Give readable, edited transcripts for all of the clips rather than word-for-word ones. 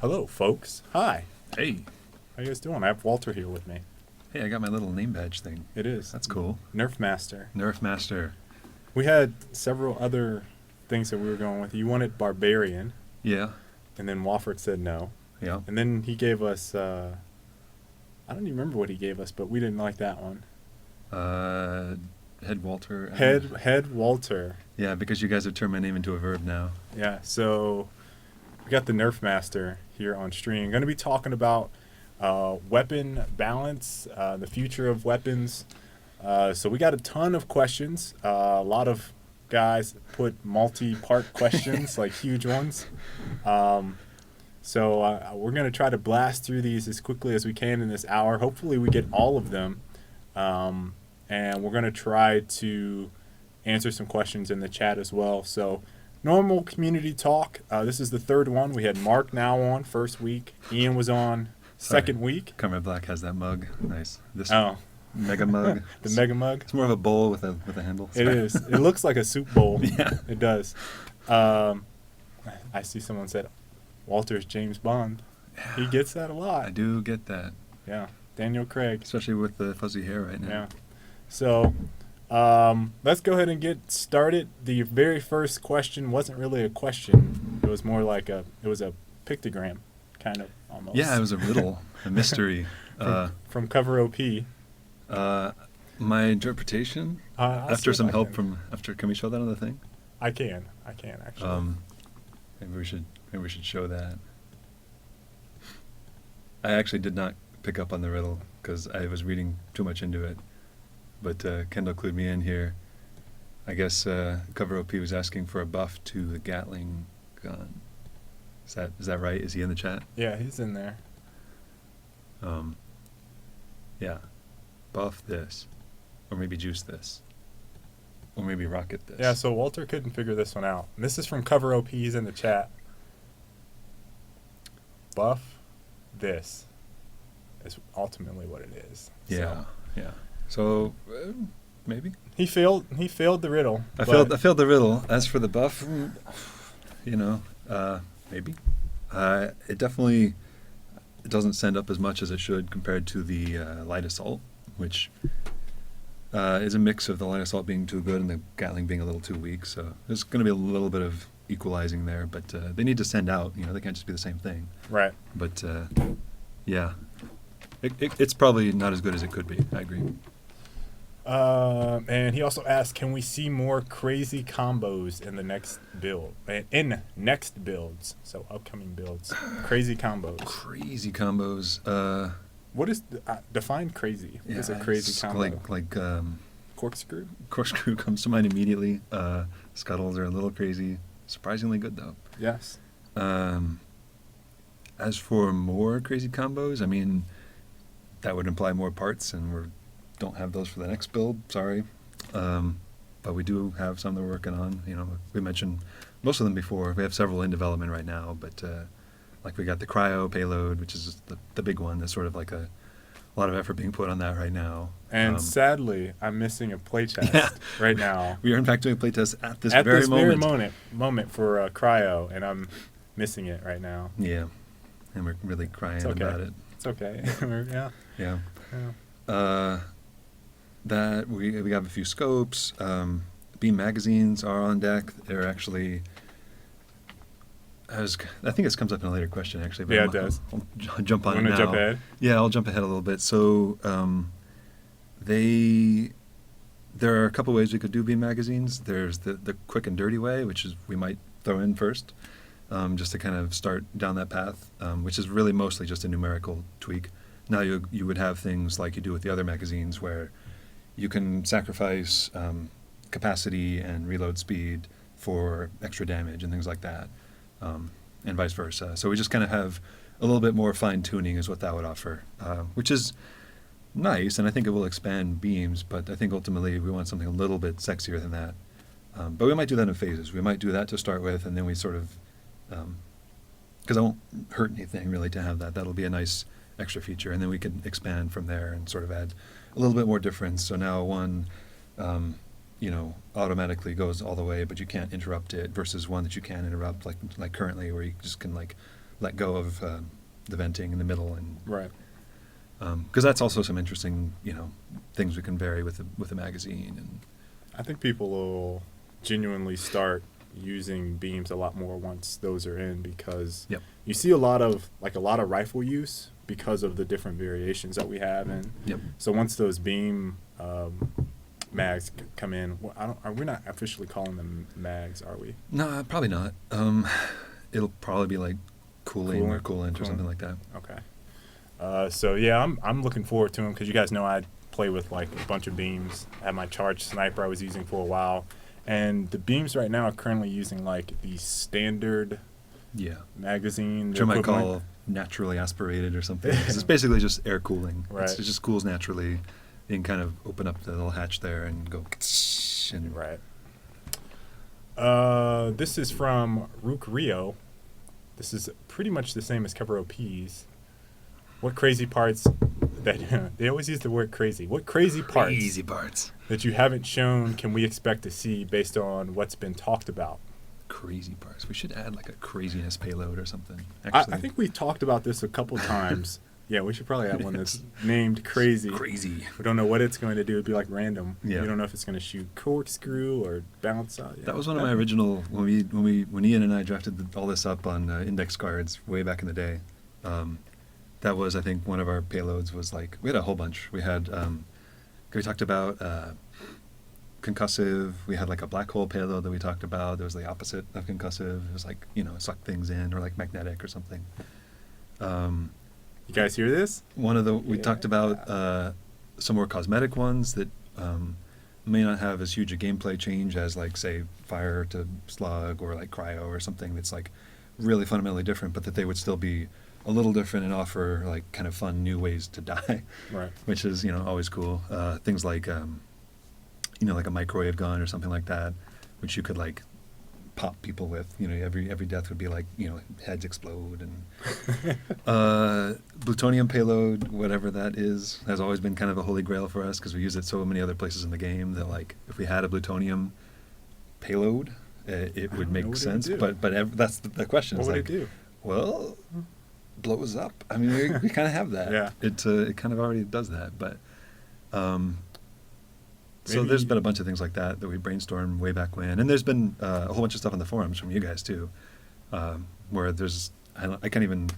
Hello, folks. Hi. Hey. How you guys doing? I have Walter here with me. Hey, I got my little name badge thing. It is. That's cool. Nerf Master. Nerf Master. We had several other things that we were going with. You wanted Barbarian, Yeah. and then Wofford said no. Yeah. And then he gave us, I don't even remember what he gave us, but we didn't like that one. Head Walter. Head Walter. Yeah, because you guys have turned my name into a verb now. Yeah, so we got the Nerf Master here on stream. Going to be talking about weapon balance, the future of weapons. So we got a ton of questions. A lot of guys put multi-part questions, like huge ones. So we're going to try to blast through these as quickly as we can in this hour. Hopefully we get all of them. And we're going to try to answer some questions in the chat as well. So normal community talk. This is the third one. We had Mark now on first week. Ian was on second week. Comrade Black has that mug. Nice. This Oh. mega mug. The mega mug. It's more of a bowl with a handle. It is. It looks like a soup bowl. Yeah. It does. I see someone said Walter's James Bond. Yeah. He gets that a lot. I do get that. Yeah. Daniel Craig. Especially with the fuzzy hair right now. Yeah. So let's go ahead and get started. The very first question wasn't really a question. It was more like it was a pictogram, kind of, almost. Yeah, it was a riddle, a mystery. From Cover OP. My interpretation, after some help can we show that on the thing? I can actually. Maybe we should show that. I actually did not pick up on the riddle because I was reading too much into it. But Kendall clued me in here. I guess Cover OP was asking for a buff to the Gatling gun. Is that right? Is he in the chat? Yeah, he's in there. Yeah. Buff this. Or maybe juice this. Or maybe rocket this. Yeah, so Walter couldn't figure this one out. And this is from Cover OP. He's in the chat. Buff this is ultimately what it is. Yeah, So. yeah. So maybe He failed the riddle. I failed the riddle. As for the buff, maybe. It definitely doesn't send up as much as it should compared to the light assault, which is a mix of the light assault being too good and the Gatling being a little too weak. So there's going to be a little bit of equalizing there, but they need to send out. They can't just be the same thing. Right. But yeah, it's probably not as good as it could be. I agree. And he also asked, can we see more crazy combos in the next build? In next builds, so upcoming builds. Crazy combos. Crazy combos. What is define crazy? What is a crazy combo? Like corkscrew. Corkscrew comes to mind immediately. Scuttles are a little crazy. Surprisingly good though. Yes. As for more crazy combos, I mean, that would imply more parts, and we don't have those for the next build. Sorry, but we do have some that we're working on. We mentioned most of them before. We have several in development right now, but like we got the cryo payload, which is the big one. There's sort of like a lot of effort being put on that right now. And sadly, I'm missing a playtest right now. We are in fact doing a playtest at this very moment. moment for cryo, and I'm missing it right now. Yeah, and we're really crying about it. It's okay. Yeah. Yeah. That we have a few scopes. Beam magazines are on deck. They're actually. I think this comes up in a later question actually. But Yeah, it does. I'll jump on it now. Want to jump ahead? Yeah, I'll jump ahead a little bit. So there are a couple ways we could do beam magazines. There's the quick and dirty way, which is we might throw in first, just to kind of start down that path, which is really mostly just a numerical tweak. Now you would have things like you do with the other magazines where you can sacrifice capacity and reload speed for extra damage and things like that, and vice versa. So we just kind of have a little bit more fine-tuning is what that would offer, which is nice, and I think it will expand beams, but I think ultimately we want something a little bit sexier than that. But we might do that in phases. We might do that to start with, and then we sort of, because it won't hurt anything really to have that. That'll be a nice extra feature, and then we can expand from there and sort of add a little bit more difference. So now one, automatically goes all the way, but you can't interrupt it, versus one that you can interrupt, like currently, where you just can let go of the venting in the middle, and Right. because that's also some interesting, things we can vary with the magazine. And I think people will genuinely start using beams a lot more once those are in, because Yep. you see a lot of rifle use because of the different variations that we have. And Yep. so once those beam mags come in, we're not officially calling them mags, are we? No, probably not. It'll probably be like cooling or coolant or something like that. Okay. So yeah, I'm looking forward to them, because you guys know I play with like a bunch of beams. I have my charged sniper I was using for a while, and the beams right now are currently using like the standard Yeah. magazine. Which I might equivalent. call naturally aspirated or something. 'Cause it's basically just air cooling. Right. It just cools naturally. You can kind of open up the little hatch there and go. And Right. This is from Rook Rio. This is pretty much the same as Cover OPs. What crazy parts that they always use the word crazy. What crazy parts that you haven't shown can we expect to see based on what's been talked about? Crazy parts. We should add like a craziness payload or something. I think we talked about this a couple times. Yeah, we should probably have one that's named crazy. Crazy. We don't know what it's going to do. It'd be like random. Yeah. You don't know if it's going to shoot corkscrew or bounce out. Yeah. That was one of my original when Ian and I drafted all this up on index cards way back in the day. That was, I think, one of our payloads was like we had a whole bunch. We had we talked about concussive. We had like a black hole payload that we talked about. There was the opposite of concussive. It was like suck things in, or like magnetic or something. You guys hear this? We talked about some more cosmetic ones that may not have as huge a gameplay change as like say fire to slug or like cryo or something that's like really fundamentally different, but that they would still be a little different and offer like kind of fun new ways to die, Right. which is always cool. Things like like a microwave gun or something like that, which you could like pop people with. Every death would be like heads explode. And plutonium payload, whatever that is, has always been kind of a holy grail for us because we use it so many other places in the game that like if we had a plutonium payload, it would make sense. But that's the question. What It's would like, it do? well, blows up. I mean, we kind of have that. Yeah. It kind of already does that. But so Maybe- there's been a bunch of things like that we brainstormed way back when, and there's been a whole bunch of stuff on the forums from you guys too, where there's I can't even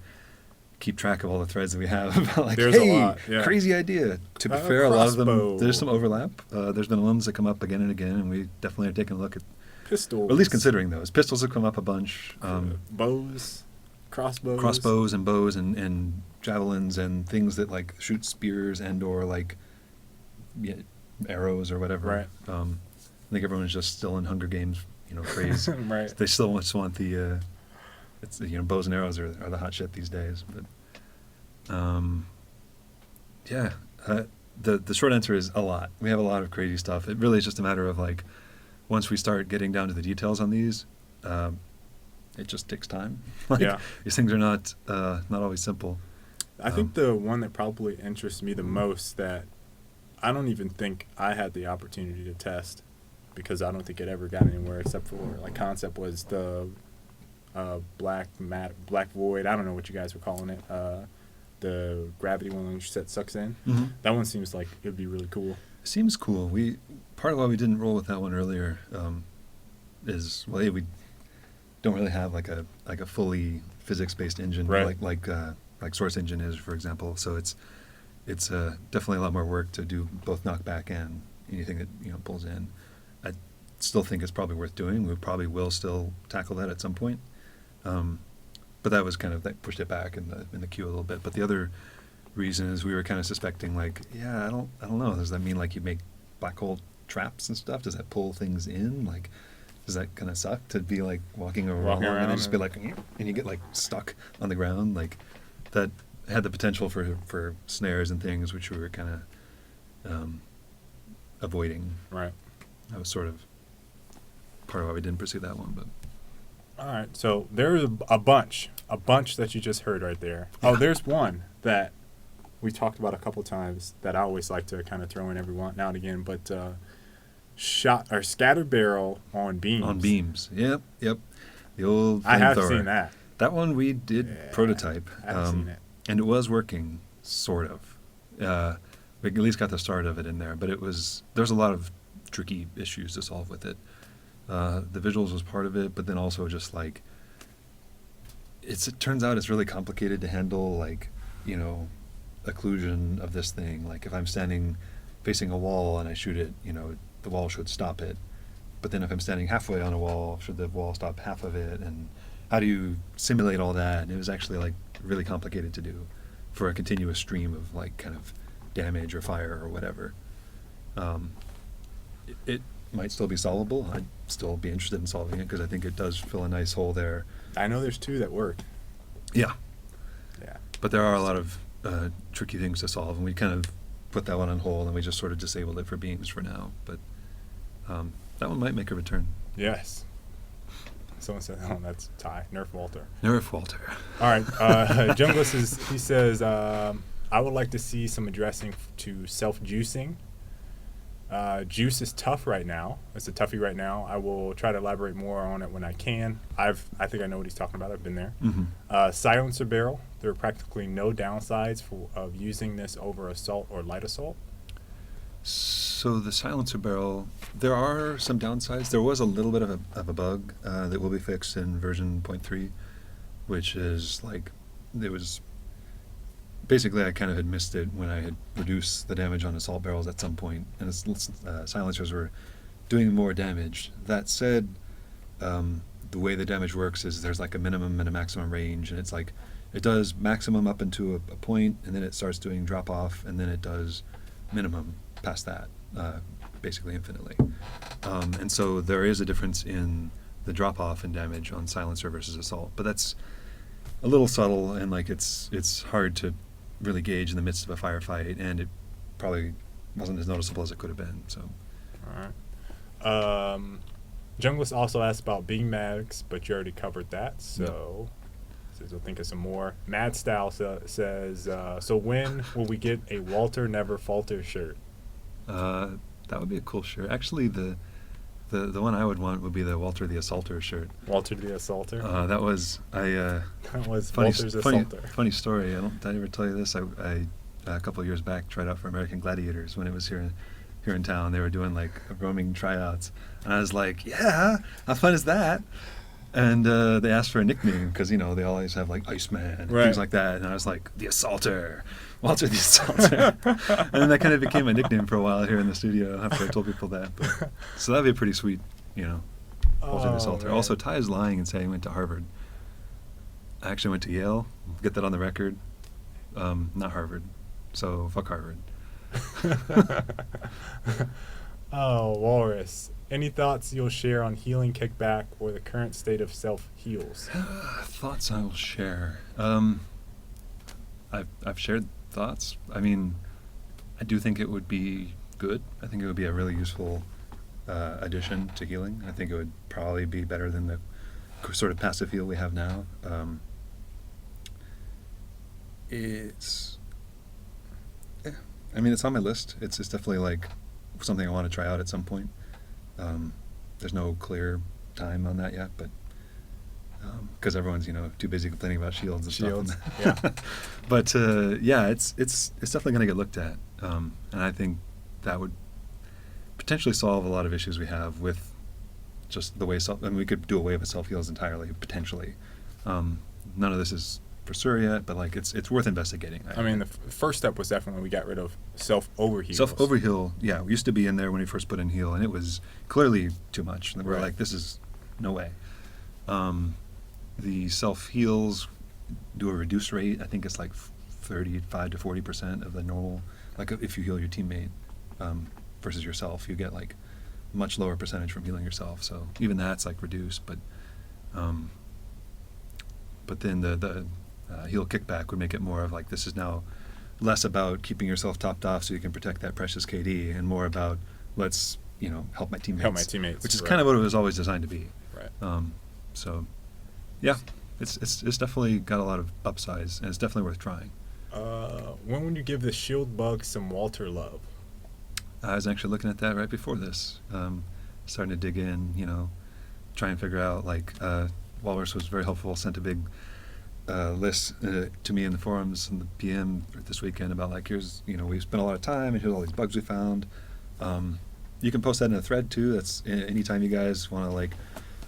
keep track of all the threads that we have about like, There's a hey, lot, yeah. crazy idea. To be fair, a lot of them Crossbow. there's some overlap. There's been ones that come up again and again, and we definitely are taking a look at, Pistols. or at least considering those. Pistols have come up a bunch. Bows. Crossbows and bows and javelins and things that like shoot spears and or like arrows or whatever. Right. I think everyone's just still in Hunger Games, craze. Right. They still just want the it's bows and arrows are the hot shit these days. But the short answer is a lot. We have a lot of crazy stuff. It really is just a matter of like once we start getting down to the details on these, it just takes time. Like, Yeah. These things are not always simple. I think the one that probably interests me the most that I don't even think I had the opportunity to test, because I don't think it ever got anywhere except for like concept, was the black void. I don't know what you guys were calling it. The gravity one when your set sucks in. Mm-hmm. That one seems like it would be really cool. Seems cool. Part of why we didn't roll with that one earlier is we don't really have like a fully physics-based engine, Right. like Source Engine is, for example. So it's definitely a lot more work to do both knockback and anything that pulls in. I still think it's probably worth doing. We probably will still tackle that at some point. But that was kind of that pushed it back in the queue a little bit. But the other reason is we were kind of suspecting like, I don't know. Does that mean like you make black hole traps and stuff? Does that pull things in? Like, does that kind of suck to be like walking around and then just be like, and you get like stuck on the ground? Like that had the potential for snares and things, which we were kind of avoiding. Right. That was sort of part of why we didn't pursue that one. But All right. So there's a bunch that you just heard right there. Yeah. Oh, there's one that we talked about a couple times that I always like to kind of throw in every now and again, but shot or scattered barrel on beams. on beams, yep. The old I have flamethrower. seen that. That one we did Yeah, prototype, I haven't seen it. and it was working, sort of. We at least got the start of it in there, but there's a lot of tricky issues to solve with it. The visuals was part of it, but then also just like, it turns out it's really complicated to handle, like, you know, occlusion of this thing. Like if I'm standing facing a wall and I shoot it, you know, the wall should stop it. But then if I'm standing halfway on a wall, should the wall stop half of it? And how do you simulate all that? And it was actually like really complicated to do for a continuous stream of like kind of damage or fire or whatever. It might still be solvable. I'd still be interested in solving it because I think it does fill a nice hole there. I know there's 2 that work. Yeah. Yeah. But there are a lot of tricky things to solve, and we kind of put that one on hold, and we just sort of disabled it for beams for now. But that one might make a return. Yes. Someone said, "Oh, that's Ty Nerf Walter." Nerf Walter. All right. Junglist he says, "I would like to see some addressing to self-juicing. Juice is tough right now. It's a toughie right now. I will try to elaborate more on it when I can. I think I know what he's talking about. I've been there. Mm-hmm. Silencer barrel. There are practically no downsides of using this over assault or light assault. So the silencer barrel, there are some downsides. There was a little bit of a bug that will be fixed in version 0.3, which is like, it was basically I kind of had missed it when I had reduced the damage on assault barrels at some point, and silencers were doing more damage. That said, the way the damage works is there's like a minimum and a maximum range, and it's like it does maximum up into a point, and then it starts doing drop off, and then it does minimum past that, basically infinitely. And so there is a difference in the drop off in damage on silencer versus assault, but that's a little subtle, and like it's hard to really gauge in the midst of a firefight, and it probably wasn't as noticeable as it could have been. So, all right. Junglist also asked about beam mags, but you already covered that. So, says we'll think of some more. Mad Style says, so when will we get a Walter Never Falter shirt? that would be a cool shirt. Actually, the one I would want would be the Walter the Assaulter shirt. Walter the Assaulter. That was that was funny, Walter's funny, Assaulter. funny story. Did I ever tell you this? I a couple of years back tried out for American Gladiators when it was here in town. They were doing like roaming tryouts, and I was like, yeah, how fun is that? And they asked for a nickname because they always have like Iceman and things like that, and I was like, the Assaulter, Walter the Assaulter. And then that kind of became my nickname for a while here in the studio after I told people that. But, so that'd be pretty sweet, Walter the Assaulter. Man. Also, Ty is lying and saying he went to Harvard. I actually went to Yale. Get that on the record. Not Harvard. So fuck Harvard. Oh, Walrus. Any thoughts you'll share on healing kickback or the current state of self heals? Thoughts I will share. I've shared thoughts. I mean, I do think it would be good. I think it would be a really useful addition to healing. I think it would probably be better than the sort of passive heal we have now. It's on my list. It's definitely like something I want to try out at some point. There's no clear time on that yet, but because everyone's too busy complaining about shields and stuff. Yeah. But yeah, it's definitely going to get looked at, and I think that would potentially solve a lot of issues we have with just the way we could do away with self heals entirely potentially. None of this is for sure yet, but like it's worth investigating. I mean, the first step was definitely we got rid of self-overheals. Self-overheal, yeah, we used to be in there when we first put in heal, and it was clearly too much. And we were like, this is no way. The self-heals do a reduced rate. I think it's like 35 to 40% of the normal. Like if you heal your teammate versus yourself, you get like a much lower percentage from healing yourself. So even that's like reduced, but then the heal kickback would make it more of like, this is now less about keeping yourself topped off so you can protect that precious KD, and more about let's help my teammates. Which is kind of what it was always designed to be. Right. So yeah, it's definitely got a lot of upsides, and it's definitely worth trying. When would you give the shield bug some Walter love? I was actually looking at that right before this, starting to dig in, try and figure out like Walrus was very helpful. Sent a big list to me in the forums and the PM this weekend about like, here's, we spent a lot of time and here's all these bugs we found. You can post that in a thread too. That's anytime you guys want to like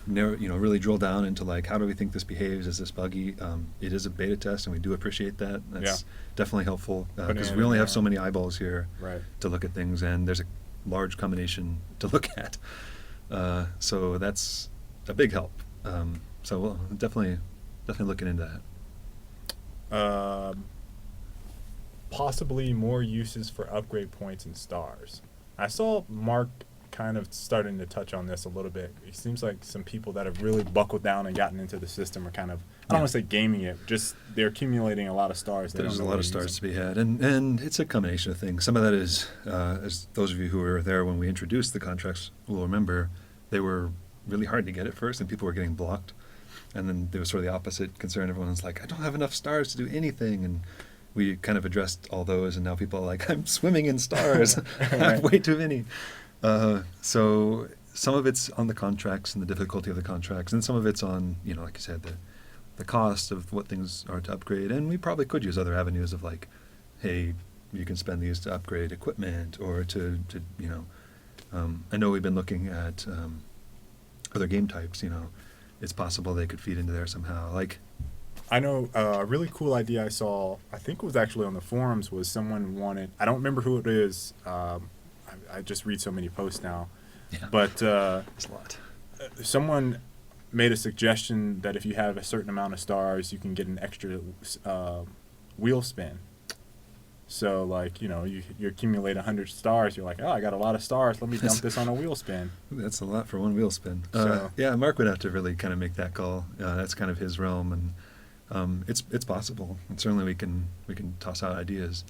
narrow, really drill down into like, how do we think this behaves? Is this buggy? It is a beta test and we do appreciate that. That's definitely helpful because we only have so many eyeballs here to look at things, and there's a large combination to look at. So that's a big help. So we'll definitely looking into that. Possibly more uses for upgrade points and stars. I saw Mark kind of starting to touch on this a little bit. It seems like some people that have really buckled down and gotten into the system are kind of, I don't want to say gaming it, just they're accumulating a lot of stars. There's a lot of stars to be had, and it's a combination of things. Some of that is, as those of you who were there when we introduced the contracts will remember, they were really hard to get at first, and people were getting blocked. And then there was sort of the opposite concern. Everyone was like, I don't have enough stars to do anything. And we kind of addressed all those, and now people are like, I'm swimming in stars. I have way too many. So some of it's on the contracts and the difficulty of the contracts, and some of it's on, like you said, the cost of what things are to upgrade. And we probably could use other avenues of like, hey, you can spend these to upgrade equipment or to I know we've been looking at other game types, it's possible they could feed into there somehow. Like, I know a really cool idea I saw, I think it was actually on the forums, was someone wanted, I don't remember who it is, I just read so many posts now, but it's a lot. Someone made a suggestion that if you have a certain amount of stars, you can get an extra wheel spin. So, like, you accumulate 100 stars, you're like, oh, I got a lot of stars, let me dump this on a wheel spin. That's a lot for one wheel spin. So, yeah, Mark would have to really kind of make that call. That's kind of his realm, and it's possible. And certainly we can toss out ideas.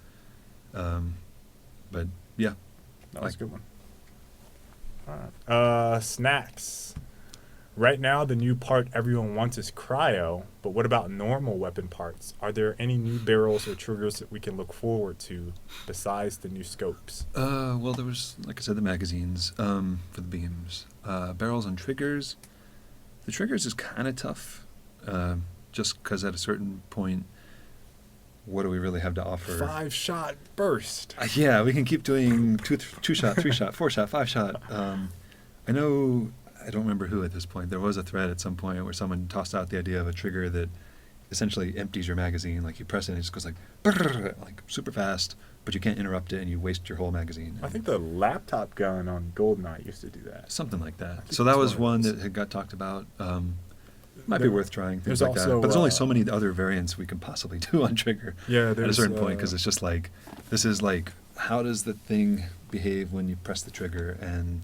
But yeah. That was a good one. All right. Snacks. Right now, the new part everyone wants is cryo, but what about normal weapon parts? Are there any new barrels or triggers that we can look forward to besides the new scopes? Well, there was, like I said, the magazines for the beams. Barrels and triggers. The triggers is kind of tough, just because at a certain point, what do we really have to offer? 5-shot burst. Yeah, we can keep doing 2-shot, 3-shot, 4-shot, 5-shot. I know, I don't remember who at this point. There was a thread at some point where someone tossed out the idea of a trigger that essentially empties your magazine. Like you press it and it just goes like, brrr, like super fast, but you can't interrupt it and you waste your whole magazine. I think the laptop gun on GoldenEye used to do that. Something like that. So that was one that had got talked about. Might be worth trying, things like that. But there's only so many other variants we can possibly do on trigger at a certain point, because it's just like, this is like, how does the thing behave when you press the trigger? And,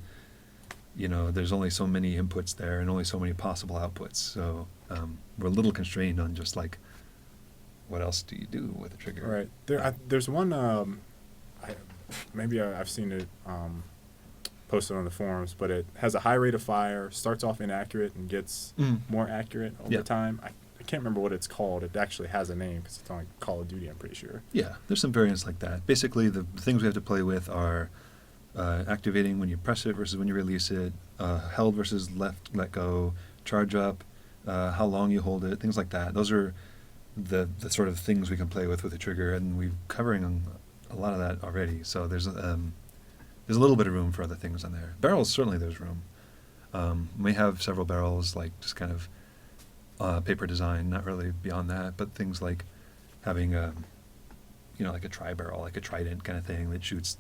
there's only so many inputs there and only so many possible outputs. So we're a little constrained on just like, what else do you do with a trigger? Right. There's one, I've seen it posted on the forums, but it has a high rate of fire, starts off inaccurate and gets more accurate over time. I can't remember what it's called. It actually has a name because it's on Call of Duty, I'm pretty sure. Yeah, there's some variants like that. Basically, the things we have to play with are activating when you press it versus when you release it, held versus let go, charge up, how long you hold it, things like that. Those are the sort of things we can play with the trigger, and we're covering a lot of that already. So there's a little bit of room for other things on there. Barrels, certainly there's room. We have several barrels, like just kind of paper design, not really beyond that, but things like having like a tri-barrel, like a trident kind of thing that shoots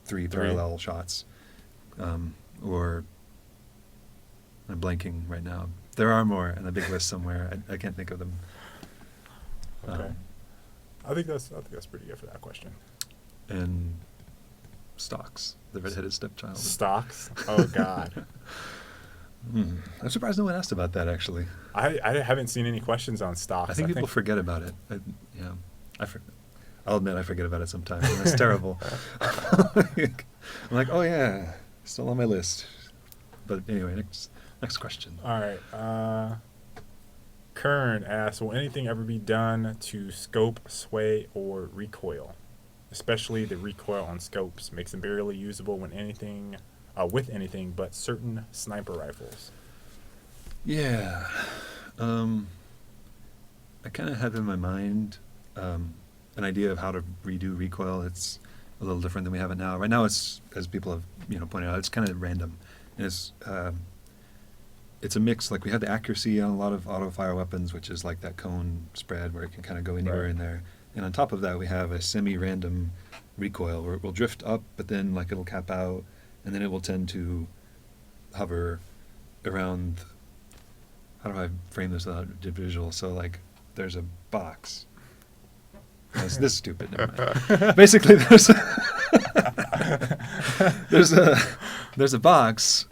3 parallel shots. Or I'm blanking right now. There are more in the big list somewhere. I can't think of them. Okay. I think that's pretty good for that question. And stocks, the redheaded stepchild. Stocks? Oh, God. I'm surprised no one asked about that, actually. I haven't seen any questions on stocks. I think people forget about it. I'll admit I forget about it sometimes, and that's terrible. I'm like, oh yeah, still on my list. But anyway, next question. All right. Kern asks, will anything ever be done to scope, sway, or recoil? Especially the recoil on scopes makes them barely usable when with anything but certain sniper rifles. Yeah. I kind of have in my mind an idea of how to redo recoil. It's a little different than we have it now. Right now, it's, as people have pointed out, it's kind of random. And it's a mix. Like we have the accuracy on a lot of auto fire weapons, which is like that cone spread where it can kind of go anywhere Right. in there. And on top of that, we have a semi-random recoil where it will drift up, but then like it'll cap out, and then it will tend to hover around. How do I frame this without visual? So like, there's a box. This is stupid. Never mind. Basically, there's a box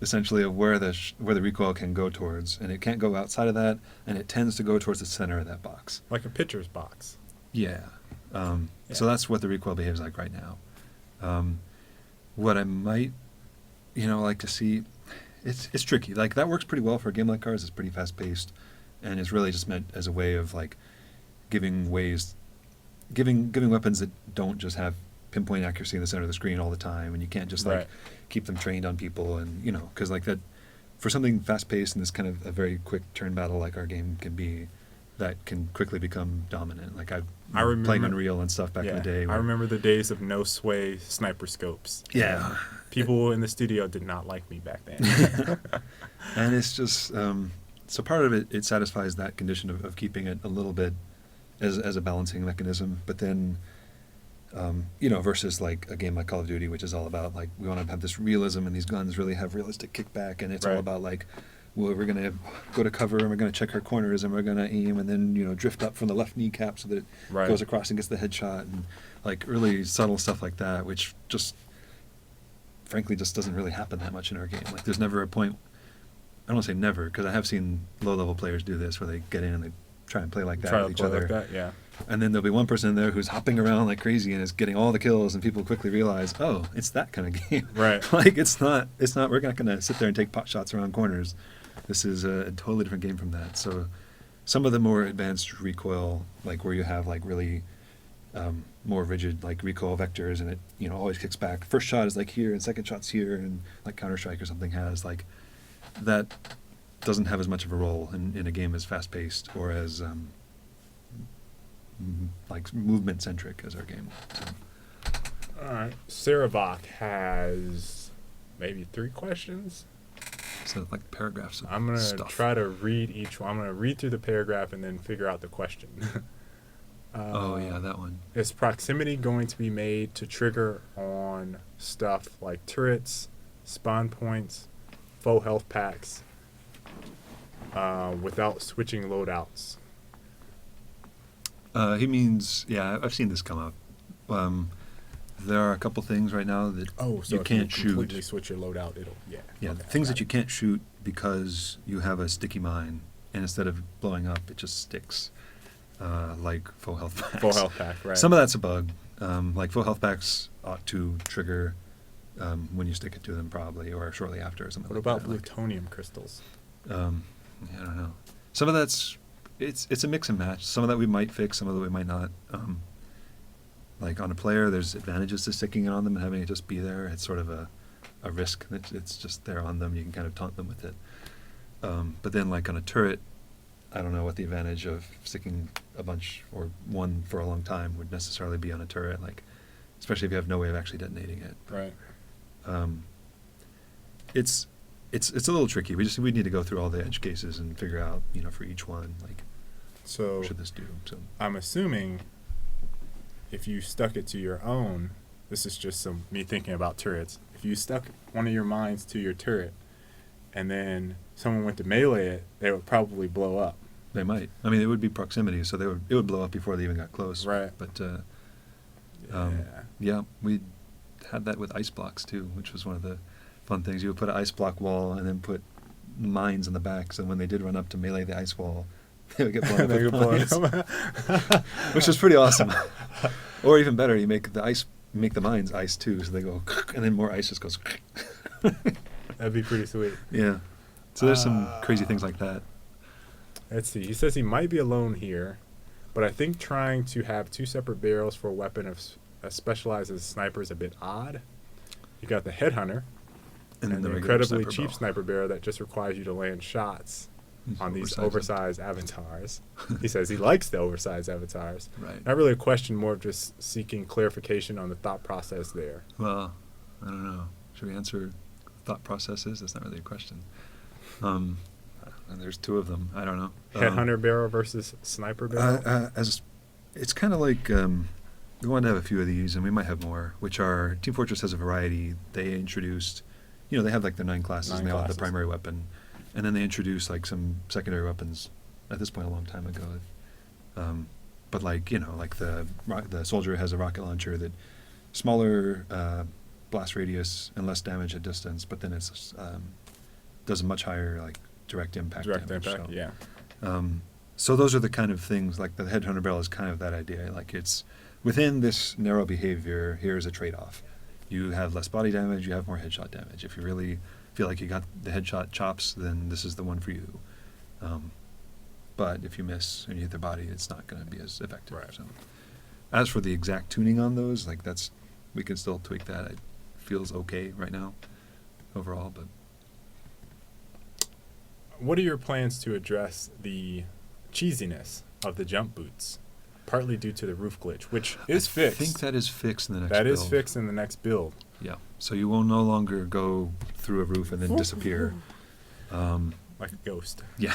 essentially of where the recoil can go towards, and it can't go outside of that, and it tends to go towards the center of that box. Like a pitcher's box. Yeah. Yeah. So that's what the recoil behaves like right now. What I might, like to see, it's tricky. Like that works pretty well for a game like ours. It's pretty fast paced, and it's really just meant as a way of like giving weapons that don't just have pinpoint accuracy in the center of the screen all the time, and you can't just like Right. keep them trained on people, and because like that, for something fast paced and this kind of a very quick turn battle like our game can be, that can quickly become dominant. Like I remember playing Unreal and stuff back in the day. I where- remember the days of no sway sniper scopes. Yeah. People in the studio did not like me back then. And it's just so part of it satisfies that condition of keeping it a little bit as a balancing mechanism, but then versus like a game like Call of Duty, which is all about like we want to have this realism and these guns really have realistic kickback, and it's all Right. about like, well, we're gonna go to cover and we're gonna check our corners and we're gonna aim and then drift up from the left kneecap so that it Right. goes across and gets the headshot, and like really subtle stuff like that, which just frankly just doesn't really happen that much in our game. Like there's never a point, I don't want to say never, because I have seen low-level players do this where they get in and they try and play like that Try with to each play other. like that, yeah. And then there'll be one person in there who's hopping around like crazy and is getting all the kills, and people quickly realize, oh, it's that kind of game. Right. Like it's not, we're not going to sit there and take pot shots around corners. This is a totally different game from that. So some of the more advanced recoil, like where you have like really more rigid like recoil vectors, and it always kicks back. First shot is like here and second shot's here, and like Counter-Strike or something has like that, doesn't have as much of a role in a game as fast paced or as like movement centric as our game. So. All right. Sarah has maybe 3 questions. So like paragraphs of I'm going to stuff. try to read each one. I'm going to read through the paragraph and then figure out the question. Oh yeah, that one. Is proximity going to be made to trigger on stuff like turrets, spawn points, faux health packs, without switching loadouts? He means, yeah, I've seen this come up. There are a couple things right now that Oh, so you if can't you completely shoot. switch your loadout, it'll Yeah, okay, things got that you it. can't shoot because you have a sticky mine, and instead of blowing up, it just sticks. Like full health packs. Full health pack, right? Some of that's a bug. Like full health packs ought to trigger when you stick it to them, probably, or shortly after, or something. What like about that. Like, plutonium crystals? yeah, I don't know. Some of that's it's a mix and match. Some of that we might fix, some of that we might not. Like on a player, there's advantages to sticking it on them and having it just be there. It's sort of a risk. It's just there on them. You can kind of taunt them with it. But then, like on a turret, I don't know what the advantage of sticking a bunch or one for a long time would necessarily be on a turret. Like, especially if you have no way of actually detonating it. Right. It's a little tricky. We need to go through all the edge cases and figure out, for each one, like, So what should this do? So I'm assuming if you stuck it to your own, this is just me thinking about turrets. If you stuck one of your mines to your turret, and then someone went to melee it, they would probably blow up. they might. I mean, it would be proximity, so it would blow up before they even got close. Right. But Yeah. yeah, we had that with ice blocks too, which was one of the fun things. You would put an ice block wall and then put mines in the back, so when they did run up to melee the ice wall, they would get blown up They with could blow mines, up. which was pretty awesome. Or even better, you make the mines ice too, so they go, and then more ice just goes. That'd be pretty sweet. Yeah. So there's some crazy things like that. Let's see. He says he might be alone here, but I think trying to have 2 separate barrels for a weapon specialized as a sniper is a bit odd. You got the headhunter, And then and the the regular incredibly sniper cheap bow. sniper barrel that just requires you to land shots. on these Oversized. oversized avatars. He says he likes the oversized avatars. Right. Not really a question, more of just seeking clarification on the thought process there. Well, I don't know. Should we answer thought processes? That's not really a question. And there's two of them. I don't know. Headhunter barrel versus sniper barrel? As it's kind of like we want to have a few of these, and we might have more. Which are Team Fortress has a variety. They introduced, they have like their 9 classes, and they all have the primary weapon, and then they introduced like some secondary weapons. At this point, a long time ago. But like like the soldier has a rocket launcher that smaller blast radius and less damage at distance, but then it's does a much higher like direct impact damage. So. Yeah. So those are the kind of things, like the headhunter barrel is kind of that idea. Like it's within this narrow behavior, here's a trade-off. You have less body damage, you have more headshot damage. If you really feel like you got the headshot chops, then this is the one for you. But if you miss and you hit the body, it's not going to be as effective. Right. So, as for the exact tuning on those, like we can still tweak that. It feels okay right now, overall. But what are your plans to address the cheesiness of the jump boots? Partly due to the roof glitch, which is fixed. I think that is fixed in the next build. That build. is fixed in the next build. Yeah. So you will no longer go through a roof and then disappear. Like a ghost. Yeah.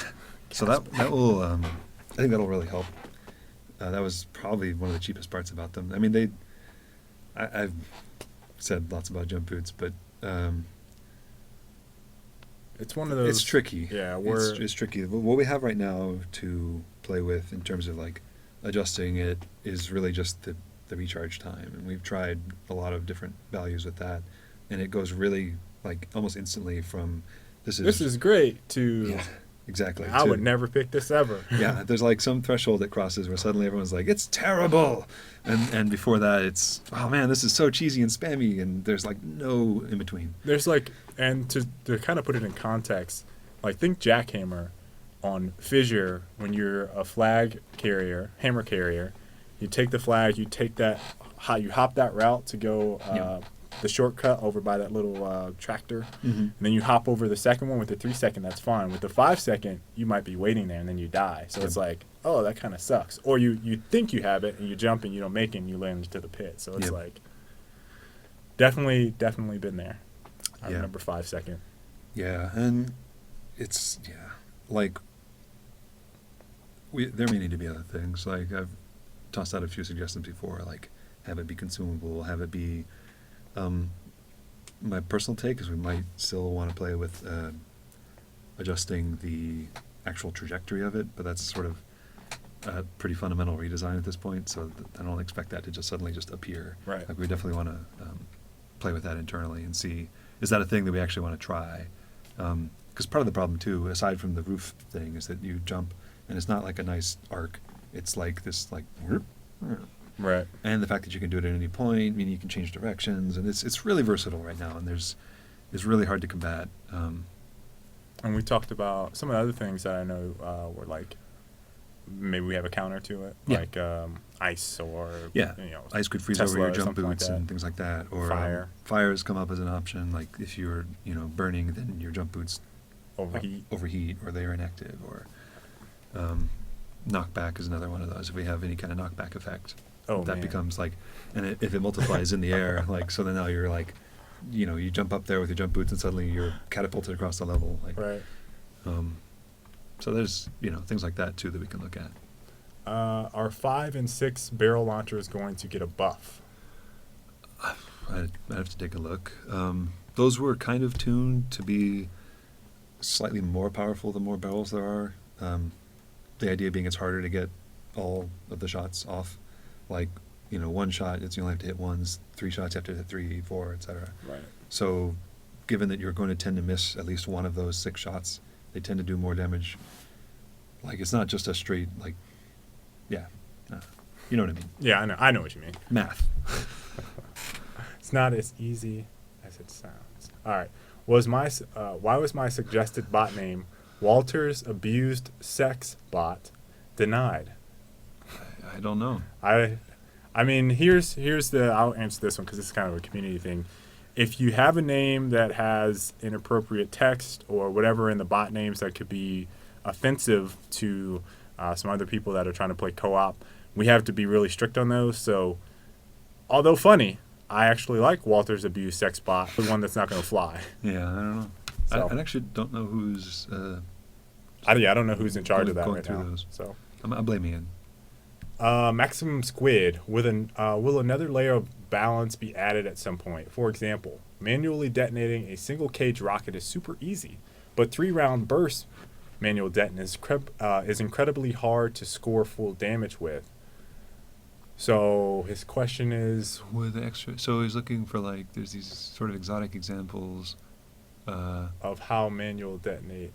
So that will, I think that'll really help. That was probably one of the cheapest parts about them. I mean, I've said lots about jump boots, but it's one of those. It's tricky. Yeah, it's tricky. What we have right now to play with in terms of like adjusting it is really just the recharge time, and we've tried a lot of different values with that, and it goes really like almost instantly from this is great to yeah, exactly. I would never pick this ever. Yeah, there's like some threshold that crosses where suddenly everyone's like, it's terrible, and before that it's, oh man, this is so cheesy and spammy, and there's like no in between. There's like, and to kind of put it in context, like think jackhammer on fissure. When you're a flag carrier, hammer carrier, you take the flag, you hop that route to go the shortcut over by that little tractor, and then you hop over the second one with the 3 second. That's fine. With the 5 second, you might be waiting there and then you die. So it's like, oh, that kind of sucks. Or you think you have it and you jump and you don't make it and you land into the pit. So it's like definitely been there. I remember 5 second. Yeah, and it's like there may need to be other things. Like I've tossed out a few suggestions before, like have it be consumable, have it be. My personal take is we might still want to play with adjusting the actual trajectory of it, but that's sort of a pretty fundamental redesign at this point, so I don't expect that to just suddenly just appear. Right. Like we definitely want to play with that internally and see, is that a thing that we actually want to try? Because part of the problem too, aside from the roof thing, is that you jump and it's not like a nice arc. It's like this like. Right. And the fact that you can do it at any point, I mean, you can change directions, and it's really versatile right now, and it's really hard to combat. And we talked about some of the other things that I know were like, maybe we have a counter to it, like ice or ice could freeze Tesla over your jump boots like and things like that, or fire. Fire has come up as an option. Like if you're burning, then your jump boots overheat, or they are inactive, or knockback is another one of those. If we have any kind of knockback effect. That becomes like, and if it multiplies in the air, like, so then now you're like, you jump up there with your jump boots and suddenly you're catapulted across the level. Like, right. So there's, things like that too that we can look at. Are 5 and 6 barrel launchers going to get a buff? I'd have to take a look. Those were kind of tuned to be slightly more powerful the more barrels there are. The idea being it's harder to get all of the shots off. Like, one shot, you only have to hit ones. 3 shots, you have to hit 3, 4, etc. Right. So, given that you're going to tend to miss at least one of those 6 shots, they tend to do more damage. Like, it's not just a straight, like, you know what I mean? Yeah, I know what you mean. Math. It's not as easy as it sounds. All right. Why was my suggested bot name Walter's Abused Sex Bot denied? I don't know. I mean, I'll answer this one because it's kind of a community thing. If you have a name that has inappropriate text or whatever in the bot names that could be offensive to some other people that are trying to play co-op, we have to be really strict on those. So, although funny, I actually like Walter's Abuse Sex Bot, the one that's not going to fly. Yeah, I don't know. So, I actually don't know who's. I don't know who's in charge of that going right through now. those. So, I'm blaming Ian. Maximum Squid. Will another layer of balance be added at some point? For example, manually detonating a single cage rocket is super easy, but 3-round burst manual detonation is incredibly hard to score full damage with. So his question is, With extra, so he's looking for like there's these sort of exotic examples. of how manual detonate.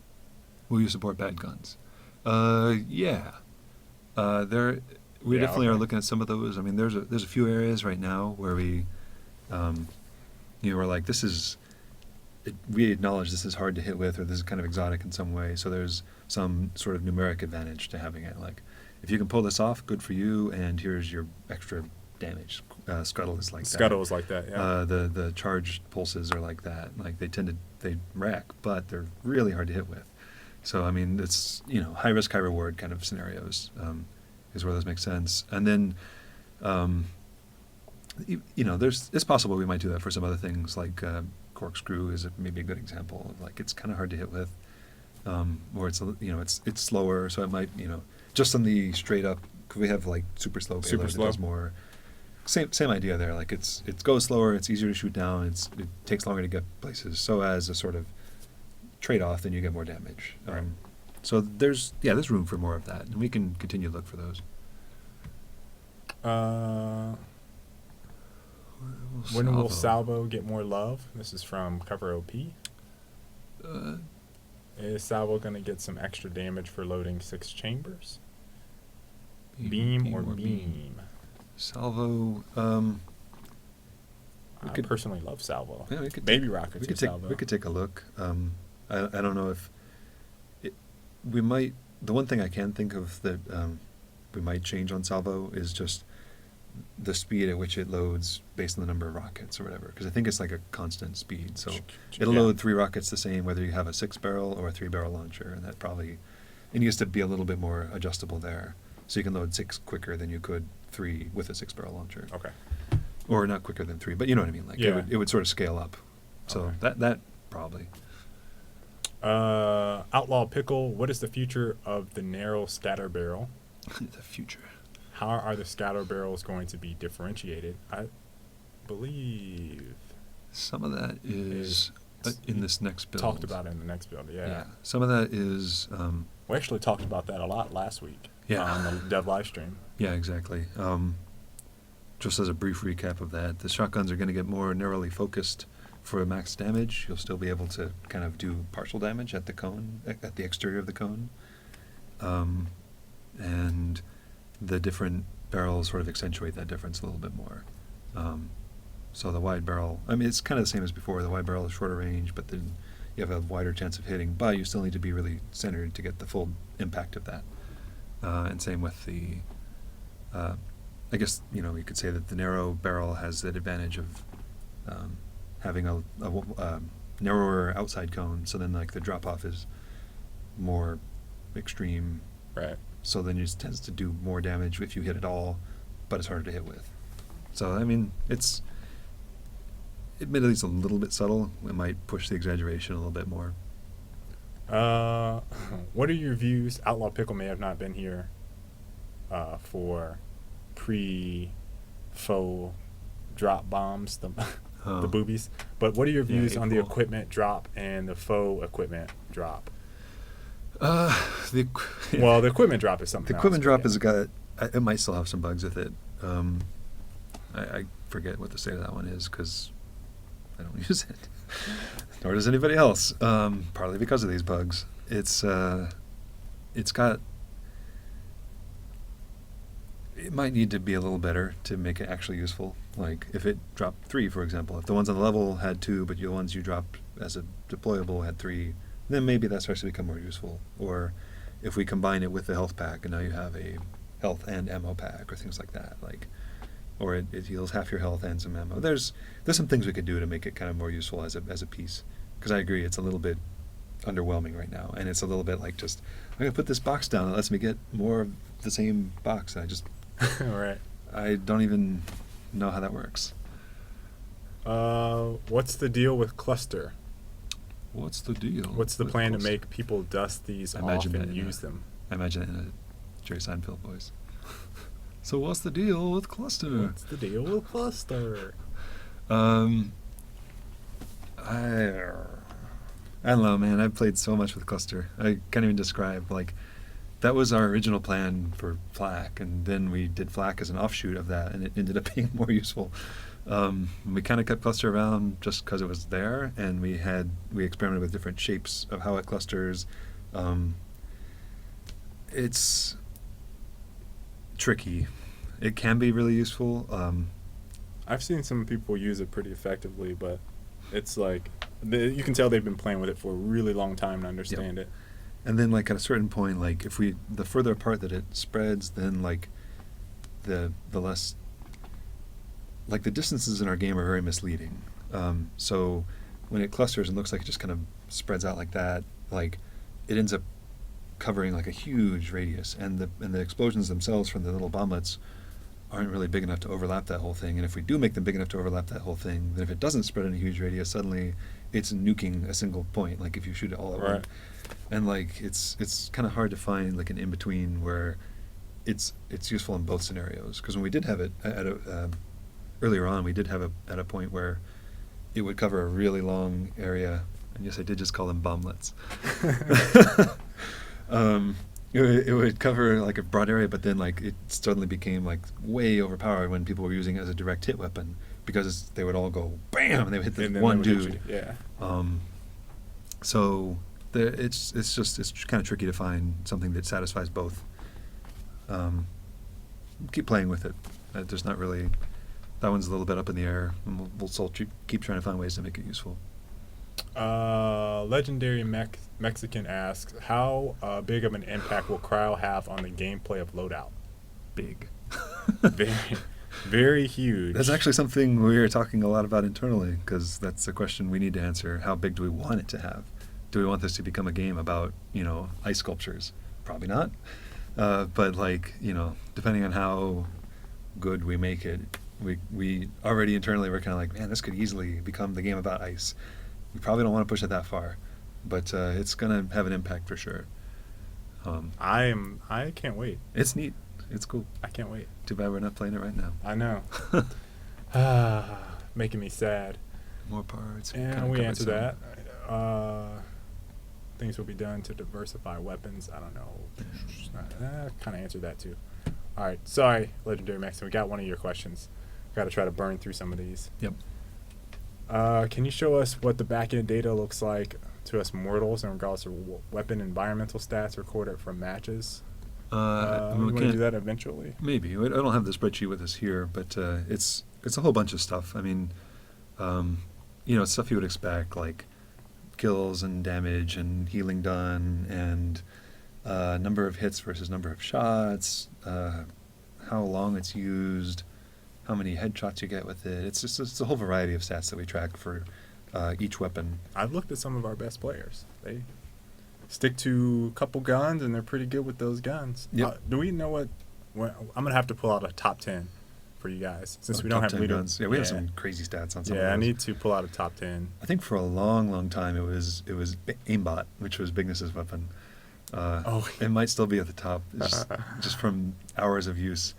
Will you support bad guns? Yeah. There, we Yeah, definitely are okay. looking at some of those. I mean, there's a few areas right now where we, we're like, this is, we acknowledge this is hard to hit with, or this is kind of exotic in some way. So there's some sort of numeric advantage to having it. Like, if you can pull this off, good for you, and here's your extra damage. Scuttle is like that. Scuttle is like that, yeah. The charged pulses are like that. Like they rack, but they're really hard to hit with. So I mean, it's high risk, high reward kind of scenarios is where those make sense. And then it's possible we might do that for some other things like corkscrew is maybe a good example of like it's kind of hard to hit with, or it's slower, so it might just on the straight up. Could we have like super slow payloads? Super It slow. does more. Same idea there. Like it goes slower. It's easier to shoot down. It takes longer to get places. So as a sort of trade-off, then you get more damage. Right. So there's room for more of that, and we can continue to look for those. When will Salvo get more love? This is from Cover OP. Uh, Is Salvo going to get some extra damage for loading 6 chambers? Beam or or beam? Salvo. I could- personally love Salvo. Yeah, we could Baby take- rockets we could with take Salvo. we could take a look. I don't know if we might. The one thing I can think of that we might change on Salvo is just the speed at which it loads based on the number of rockets or whatever. Because I think it's like a constant speed, so it'll Yeah. load 3 rockets the same whether you have a 6-barrel or a 3-barrel launcher, and that probably it needs to be a little bit more adjustable there. So you can load 6 quicker than you could 3 with a 6-barrel launcher. Okay. Or not quicker than 3, but you know what I mean. Like Yeah. it would sort of scale up. So Okay. that probably. Outlaw Pickle, what is the future of the narrow scatter barrel? The future. How are the scatter barrels going to be differentiated? I believe Some of that is in this next build. talked about it in the next build. Yeah. Some of that is. We actually talked about that a lot last week. Yeah. On the dev live stream. Yeah, exactly. Just as a brief recap of that, the shotguns are going to get more narrowly focused for max damage. You'll still be able to kind of do partial damage at the cone, at the exterior of the cone. And the different barrels sort of accentuate that difference a little bit more. So the wide barrel, I mean, it's kind of the same as before. The wide barrel is shorter range, but then you have a wider chance of hitting, but you still need to be really centered to get the full impact of that. And same with the, I guess, you could say that the narrow barrel has that advantage of having a narrower outside cone, so then like the drop-off is more extreme. Right. So then it just tends to do more damage if you hit it all, but it's harder to hit with. So, I mean, admittedly, it's a little bit subtle. It might push the exaggeration a little bit more. What are your views? Outlaw Pickle may have not been here for pre-faux drop bombs, the boobies. But what are your views on the April. equipment drop and the faux equipment drop? The Well, the equipment drop is something the else, equipment but drop yeah. has got. It might still have some bugs with it. I forget what the state of that one is because I don't use it, nor does anybody else. Partly because of these bugs. It's got. It might need to be a little better to make it actually useful. Like if it dropped 3, for example, if the ones on the level had 2, but the ones you dropped as a deployable had 3, then maybe that starts to become more useful. Or if we combine it with the health pack, and now you have a health and ammo pack, or things like that. Like, or it heals half your health and some ammo. There's some things we could do to make it kind of more useful as a piece. Because I agree, it's a little bit underwhelming right now, and it's a little bit like just I'm gonna put this box down that lets me get more of the same box. Right. I don't even know how that works. What's the deal with cluster? What's the deal? What's the with plan to cluster? make people dust these I off imagine and that in use a- them? I imagine it in a Jerry Seinfeld voice. So what's the deal with cluster? What's the deal with cluster? I don't know, man. I've played so much with cluster. I can't even describe. Like, that was our original plan for FLAC, and then we did FLAC as an offshoot of that, and it ended up being more useful. We kind of kept cluster around just because it was there, and we experimented with different shapes of how it clusters. It's tricky. It can be really useful. I've seen some people use it pretty effectively, but it's like you can tell they've been playing with it for a really long time to understand it. And then, like, at a certain point, like, the further apart that it spreads, then, like, the less, like, the distances in our game are very misleading. So when it clusters and looks like it just kind of spreads out like that, like, it ends up covering, like, a huge radius. And the explosions themselves from the little bomblets aren't really big enough to overlap that whole thing. And if we do make them big enough to overlap that whole thing, then if it doesn't spread in a huge radius, suddenly it's nuking a single point, like if you shoot it all at Right. once. And like it's kind of hard to find like an in between where it's useful in both scenarios. Because when we did have it earlier on, we did have at a point where it would cover a really long area. And yes, I did just call them bomblets. It would cover like a broad area, but then like it suddenly became like way overpowered when people were using it as a direct hit weapon, because they would all go bam and they would hit the And then one they would hit dude. you, yeah. So it's kind of tricky to find something that satisfies both. Keep playing with it. There's not really, that one's a little bit up in the air, and we'll still keep trying to find ways to make it useful. Legendary Mexican asks, how big of an impact will cryo have on the gameplay of Loadout? Big. Very, very huge. That's actually something we're talking a lot about internally, because that's a question we need to answer. How big do we want it to have? Do we want this to become a game about, ice sculptures? Probably not. But like, depending on how good we make it, we already internally we're kind of like, man, this could easily become the game about ice. We probably don't want to push it that far, but it's going to have an impact for sure. I can't wait. It's neat. It's cool. I can't wait. Too bad we're not playing it right now. I know. Making me sad. More parts. And we answered that. Things will be done to diversify weapons. I don't know. Kind of answered that too. All right. Sorry, Legendary Mexican. We got one of your questions. Got to try to burn through some of these. Yep. Can you show us what the back-end data looks like to us mortals in regards to weapon environmental stats recorded from matches? We want to do that eventually. Maybe. I don't have the spreadsheet with us here, but it's a whole bunch of stuff. I mean, it's stuff you would expect, like kills and damage and healing done, and number of hits versus number of shots, how long it's used, how many headshots you get with it. It's a whole variety of stats that we track for each weapon. I've looked at some of our best players. They stick to a couple guns, and they're pretty good with those guns. Yep. Do we know what I'm going to have to pull out a top 10 for you guys, since we don't Top have 10 leader. guns. Yeah, we have some crazy stats on some of Yeah, those. I need to pull out a top 10. I think for a long, long time it was aimbot, which was Bigness's weapon. It might still be at the top, just from hours of use.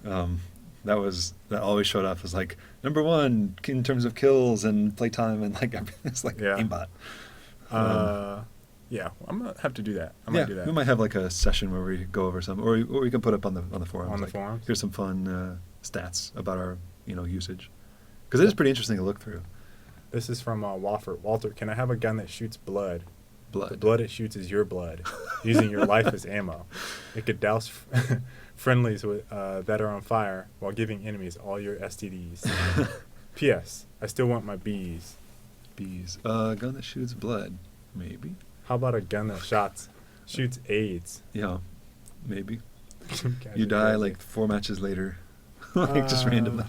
That always showed up as like number one in terms of kills and playtime and like it's like aimbot. Yeah, I'm gonna have to do that. I might do that. We might have like a session where we go over some, or we can put up on the forums. On the like, forums? Here's some fun stats about our usage, because it is pretty interesting to look through. This is from Walter. Walter, can I have a gun that shoots blood? Blood. The blood it shoots is your blood, using your life as ammo. It could douse friendlies with, that are on fire while giving enemies all your STDs. P.S. I still want my bees. Bees. Gun that shoots blood, maybe. How about a gun that shoots AIDS? Yeah, maybe. Guys You are die crazy. like 4 matches later, like just randomly.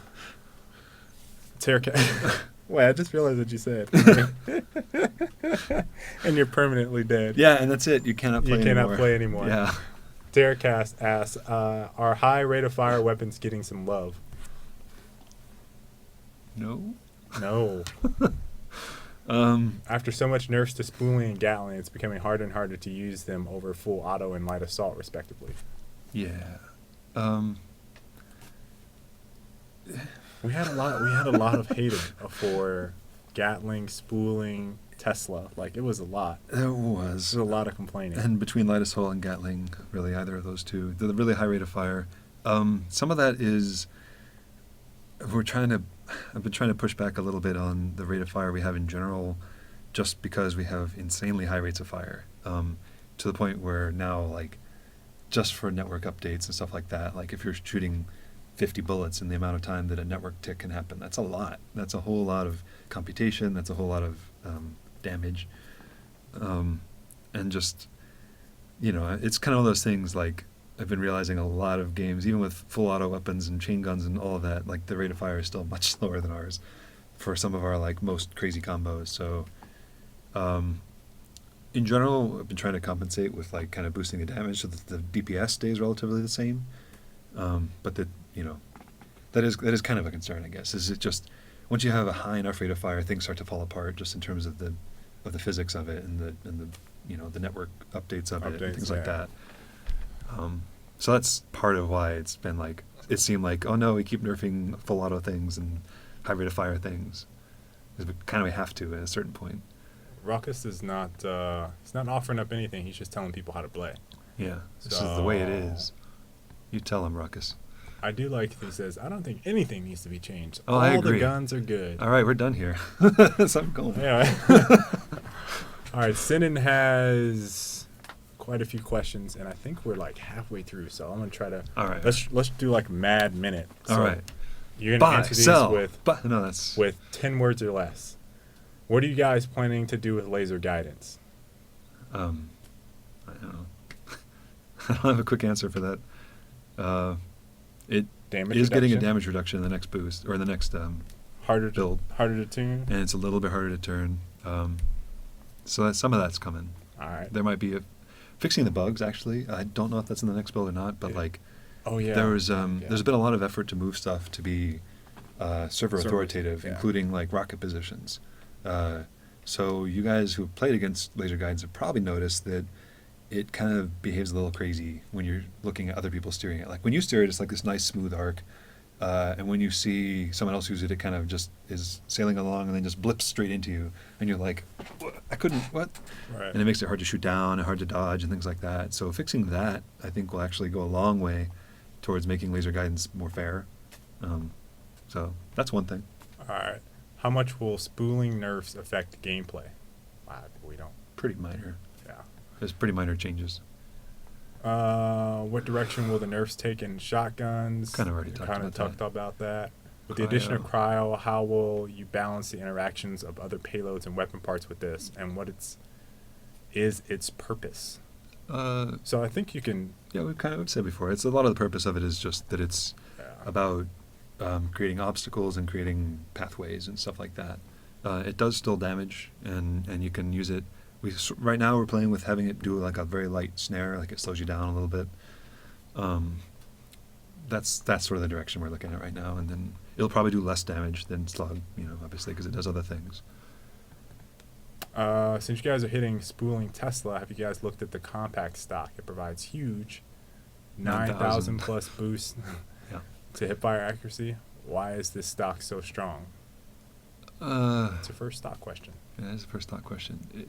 Wait, I just realized what you said. And you're permanently dead. Yeah, and that's it. You cannot play anymore. You cannot play anymore. Yeah. Derek asks, are high rate of fire weapons getting some love? No. No. After so much nerfs to spooling and Gatling, it's becoming harder and harder to use them over full auto and light assault, respectively. Yeah. We had a lot of hate for Gatling, spooling, Tesla. Like, it was a lot. There was. There was a lot of complaining. And between light assault and Gatling, really either of those two, the really high rate of fire. Some of that is I've been trying to push back a little bit on the rate of fire we have in general, just because we have insanely high rates of fire, to the point where now, like, just for network updates and stuff like that, like if you're shooting 50 bullets in the amount of time that a network tick can happen, that's a lot. That's a whole lot of computation. That's a whole lot of damage. And just, it's kind of one of those things, like, I've been realizing a lot of games, even with full auto weapons and chain guns and all of that, like, the rate of fire is still much slower than ours for some of our, like, most crazy combos. So, in general, I've been trying to compensate with, like, kind of boosting the damage so that the DPS stays relatively the same. But that is kind of a concern, I guess. Is it just once you have a high enough rate of fire, things start to fall apart just in terms of the physics of it and the network updates of it and things like that. So that's part of why it's been like, it seemed like, oh no, we keep nerfing full auto things and high rate of fire things. Because we have to at a certain point. Ruckus is not he's not offering up anything. He's just telling people how to play. Yeah, this is the way it is. You tell him, Ruckus. I do like that he says, I don't think anything needs to be changed. Oh, All I agree. the guns are good. All right, we're done here. So I'm going. Yeah. All right, Sinan has quite a few questions, and I think we're like halfway through, so I'm gonna try to. All right. Let's do like mad minute. So all right. You're gonna answer these with 10 words or less. What are you guys planning to do with laser guidance? I don't know. I don't have a quick answer for that. It Damage is getting a reduction? damage reduction in the next boost or the next harder build. Harder to tune. And it's a little bit harder to turn. So some of that's coming. All right. There might be fixing the bugs. Actually, I don't know if that's in the next build or not. But like, oh yeah, there's been a lot of effort to move stuff to be server authoritative, including like rocket positions. So you guys who played against laser guidance have probably noticed that it kind of behaves a little crazy when you're looking at other people steering it. Like when you steer it, it's like this nice smooth arc. And when you see someone else use it, it kind of just is sailing along and then just blips straight into you. And you're like, I couldn't, what? Right. And it makes it hard to shoot down and hard to dodge and things like that. So fixing that, I think, will actually go a long way towards making laser guidance more fair. So that's one thing. All right. How much will spooling nerfs affect gameplay? We don't. Pretty minor. Yeah. There's pretty minor changes. What direction will the nerfs take in shotguns? Kind of already talked about that. With the addition of cryo, how will you balance the interactions of other payloads and weapon parts with this, and what is its purpose? So I think you can. Yeah, we've kind of said before. It's a lot of the purpose of it is just that it's about creating obstacles and creating pathways and stuff like that. It does still damage, and you can use it. Right now we're playing with having it do like a very light snare, like it slows you down a little bit. That's sort of the direction we're looking at right now, and then it'll probably do less damage than slug, obviously, because it does other things. Since you guys are hitting spooling Tesla, have you guys looked at the compact stock? It provides huge 9,000 plus boost to hipfire accuracy. Why is this stock so strong? It's a first stock question. Yeah, it's a first stock question.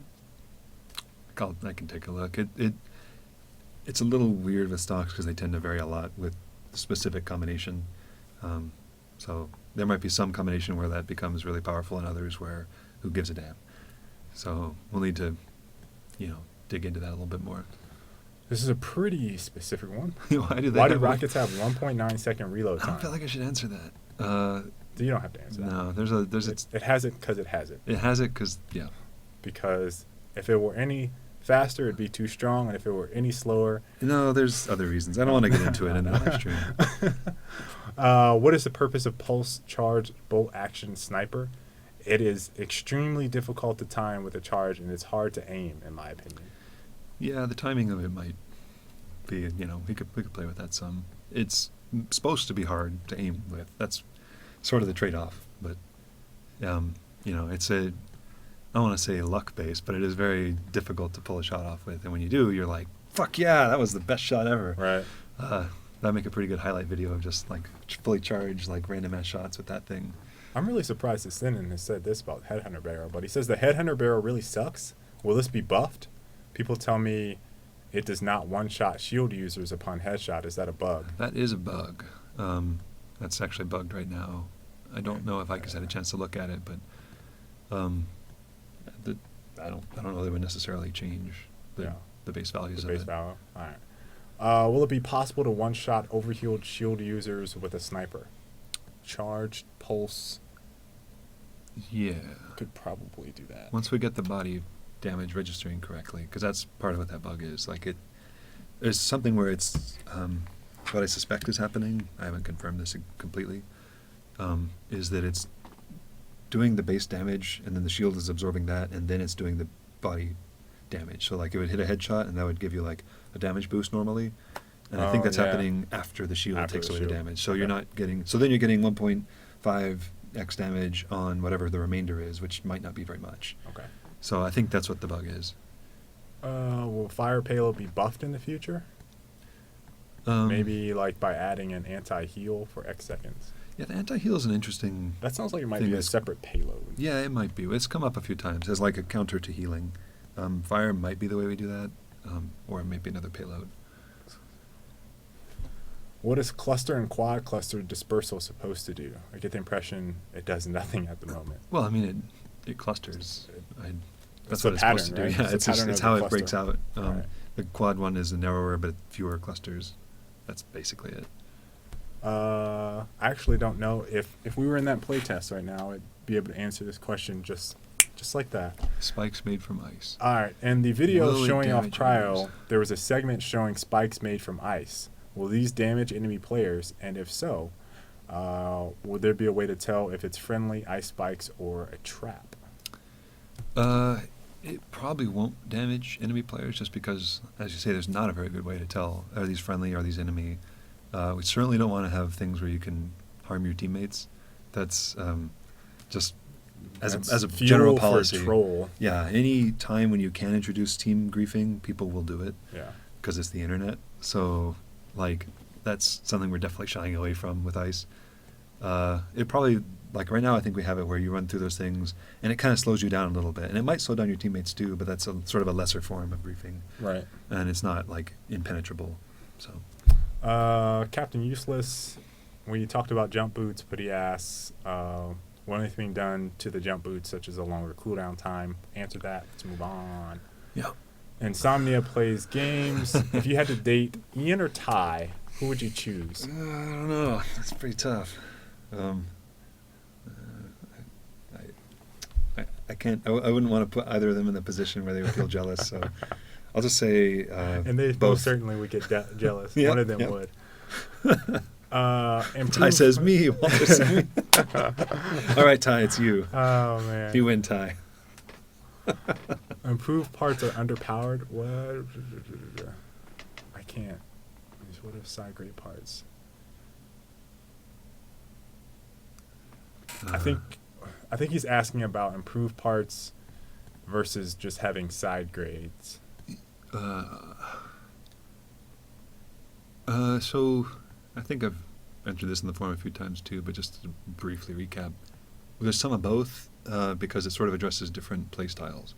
I can take a look. It's a little weird with stocks because they tend to vary a lot with specific combination. So there might be some combination where that becomes really powerful and others where who gives a damn. So we'll need to, dig into that a little bit more. This is a pretty specific one. Why do rockets have 1.9 second reload time? I don't feel like I should answer that. You don't have to answer that. No, it has it because it has it. It has it because, Because if it were any faster, it'd be too strong, and if it were any slower... No, there's other reasons. I don't want to get into it in the live stream. What is the purpose of pulse charge bolt action sniper? it is extremely difficult to time with a charge, and it's hard to aim, in my opinion. Yeah, the timing of it might be, we could play with that some. It's supposed to be hard to aim with. That's sort of the trade-off. But, it's I don't want to say luck based, but it is very difficult to pull a shot off with. And when you do, you're like, fuck yeah, that was the best shot ever. Right. That'd make a pretty good highlight video of just like fully charged, like random ass shots with that thing. I'm really surprised that Sinan has said this about Headhunter Barrel, but he says the Headhunter Barrel really sucks. Will this be buffed? People tell me it does not one-shot shield users upon headshot. Is that a bug? That is a bug. That's actually bugged right now. I don't know if I just had a chance to look at it, but I don't know they would necessarily change the base values The of base it. value? All right. Will it be possible to one-shot overhealed shield users with a sniper? Charged, pulse. Yeah. Could probably do that. Once we get the body damage registering correctly, because that's part of what that bug is. Like there's something where it's what I suspect is happening. I haven't confirmed this completely. Is that it's doing the base damage, and then the shield is absorbing that, and then it's doing the body damage. So like it would hit a headshot, and that would give you like a damage boost normally. And I think that's happening after the shield takes away the damage. So you're not getting. So then you're getting 1.5x damage on whatever the remainder is, which might not be very much. Okay. So I think that's what the bug is. Will fire payload be buffed in the future? Maybe like by adding an anti-heal for X seconds. Yeah, the anti-heal is an interesting. That sounds like it might be a separate payload. Yeah, it might be. It's come up a few times as like a counter to healing. Fire might be the way we do that, or it might be another payload. What is cluster and quad cluster dispersal supposed to do? I get the impression it does nothing at the moment. Well, I mean, it clusters. That's a what it's pattern, supposed to do. right? Yeah, It's a pattern it's of how the it breaks cluster. out. Right. The quad one is narrower but fewer clusters. That's basically it. I actually don't know if we were in that playtest right now, I'd be able to answer this question just like that. Spikes made from ice. All right, and the video Will it showing off damage cryo, enemies? there was a segment showing spikes made from ice. Will these damage enemy players? And if so, would there be a way to tell if it's friendly ice spikes or a trap? It probably won't damage enemy players just because, as you say, there's not a very good way to tell. Are these friendly? Are these enemy? We certainly don't want to have things where you can harm your teammates. That's just as a fuel general for policy. troll. Yeah, any time when you can introduce team griefing, people will do it. Yeah. Because it's the internet. So, like, that's something we're definitely shying away from with ice. It probably, like right now, I think we have it where you run through those things, and it kind of slows you down a little bit. And it might slow down your teammates too, but that's sort of a lesser form of griefing. Right. And it's not, like, impenetrable. So. Captain Useless, we talked about jump boots, but he asks, will anything done to the jump boots, such as a longer cooldown time? Answer that. Let's move on. Yeah. Insomnia plays games. If you had to date Ian or Ty, who would you choose? I don't know. That's pretty tough. I can't. I wouldn't want to put either of them in the position where they would feel jealous. So I'll just say. And they both. most certainly would get jealous. Yeah, One of them yeah. would. Ty says me. Walter says me. All right, Ty, it's you. Oh man. You win, Ty. Improved parts are underpowered. What? I can't. What if side grade parts? I think he's asking about improved parts versus just having side grades. So I think I've entered this in the forum a few times too, but just to briefly recap, there's some of both because it sort of addresses different play styles.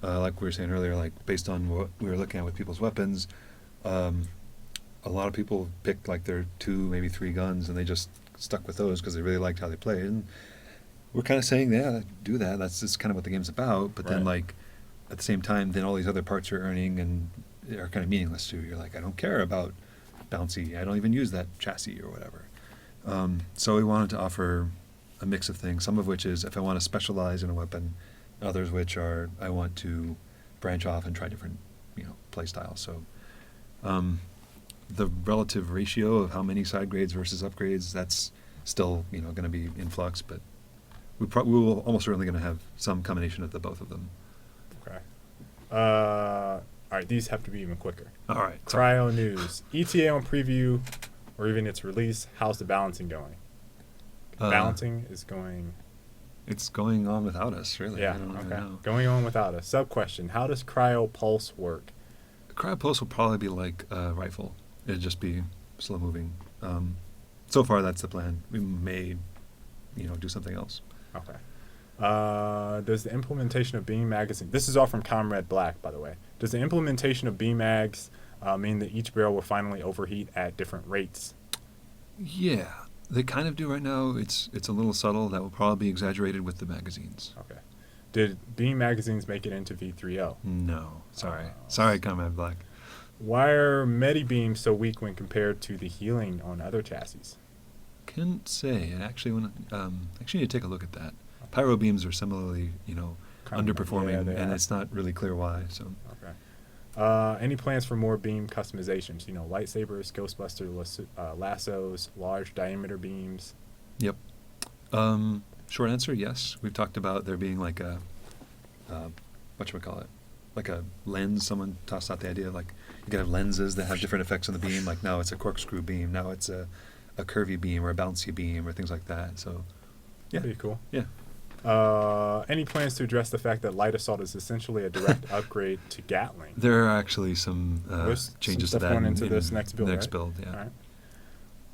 Like we were saying earlier, like based on what we were looking at with people's weapons, a lot of people picked like their 2, maybe 3 guns, and they just stuck with those because they really liked how they played. And we're kind of saying, yeah, do that. That's just kind of what the game's about. But then, like, at the same time, then all these other parts you're earning and are kind of meaningless too. You're like, I don't care about bouncy. I don't even use that chassis or whatever. So we wanted to offer a mix of things, some of which is if I want to specialize in a weapon, others which are I want to branch off and try different, play styles. So the relative ratio of how many side grades versus upgrades, that's still, going to be in flux, but we will almost certainly going to have some combination of the both of them. Okay. All right, these have to be even quicker. All right. Cryo news. ETA on preview, or even its release. How's the balancing going? Balancing is going. It's going on without us, really. Yeah. I don't really Okay. know. Going on without us. Sub question: how does cryo pulse work? Cryo pulse will probably be like a rifle. It'd just be slow moving. So far, that's the plan. We may, do something else. Okay. Does the implementation of beam magazine? This is all from Comrade Black, by the way. Does the implementation of beam mags mean that each barrel will finally overheat at different rates? Yeah, they kind of do right now. It's a little subtle. That will probably be exaggerated with the magazines. Okay. Did beam magazines make it into V3O? No, sorry. Oh. Sorry, Comrade Black. Why are Medibeams so weak when compared to the healing on other chassis? Can't say. And actually, actually need to take a look at that. Pyro beams are similarly, underperforming, they and are. it's not really clear why. So, Okay. Any plans for more beam customizations? Lightsabers, Ghostbuster lassos, large diameter beams. yep. Short answer, yes. We've talked about there being like a, whatchamacallit, like a lens. Someone tossed out the idea of like you could have lenses that have different effects on the beam. Like now it's a corkscrew beam, now it's a curvy beam or a bouncy beam or things like that. So, yeah. Pretty cool. Yeah. Any plans to address the fact that light assault is essentially a direct upgrade to Gatling? There are actually some There's changes some to stuff that going into this in next build, Next right? build, yeah. All right.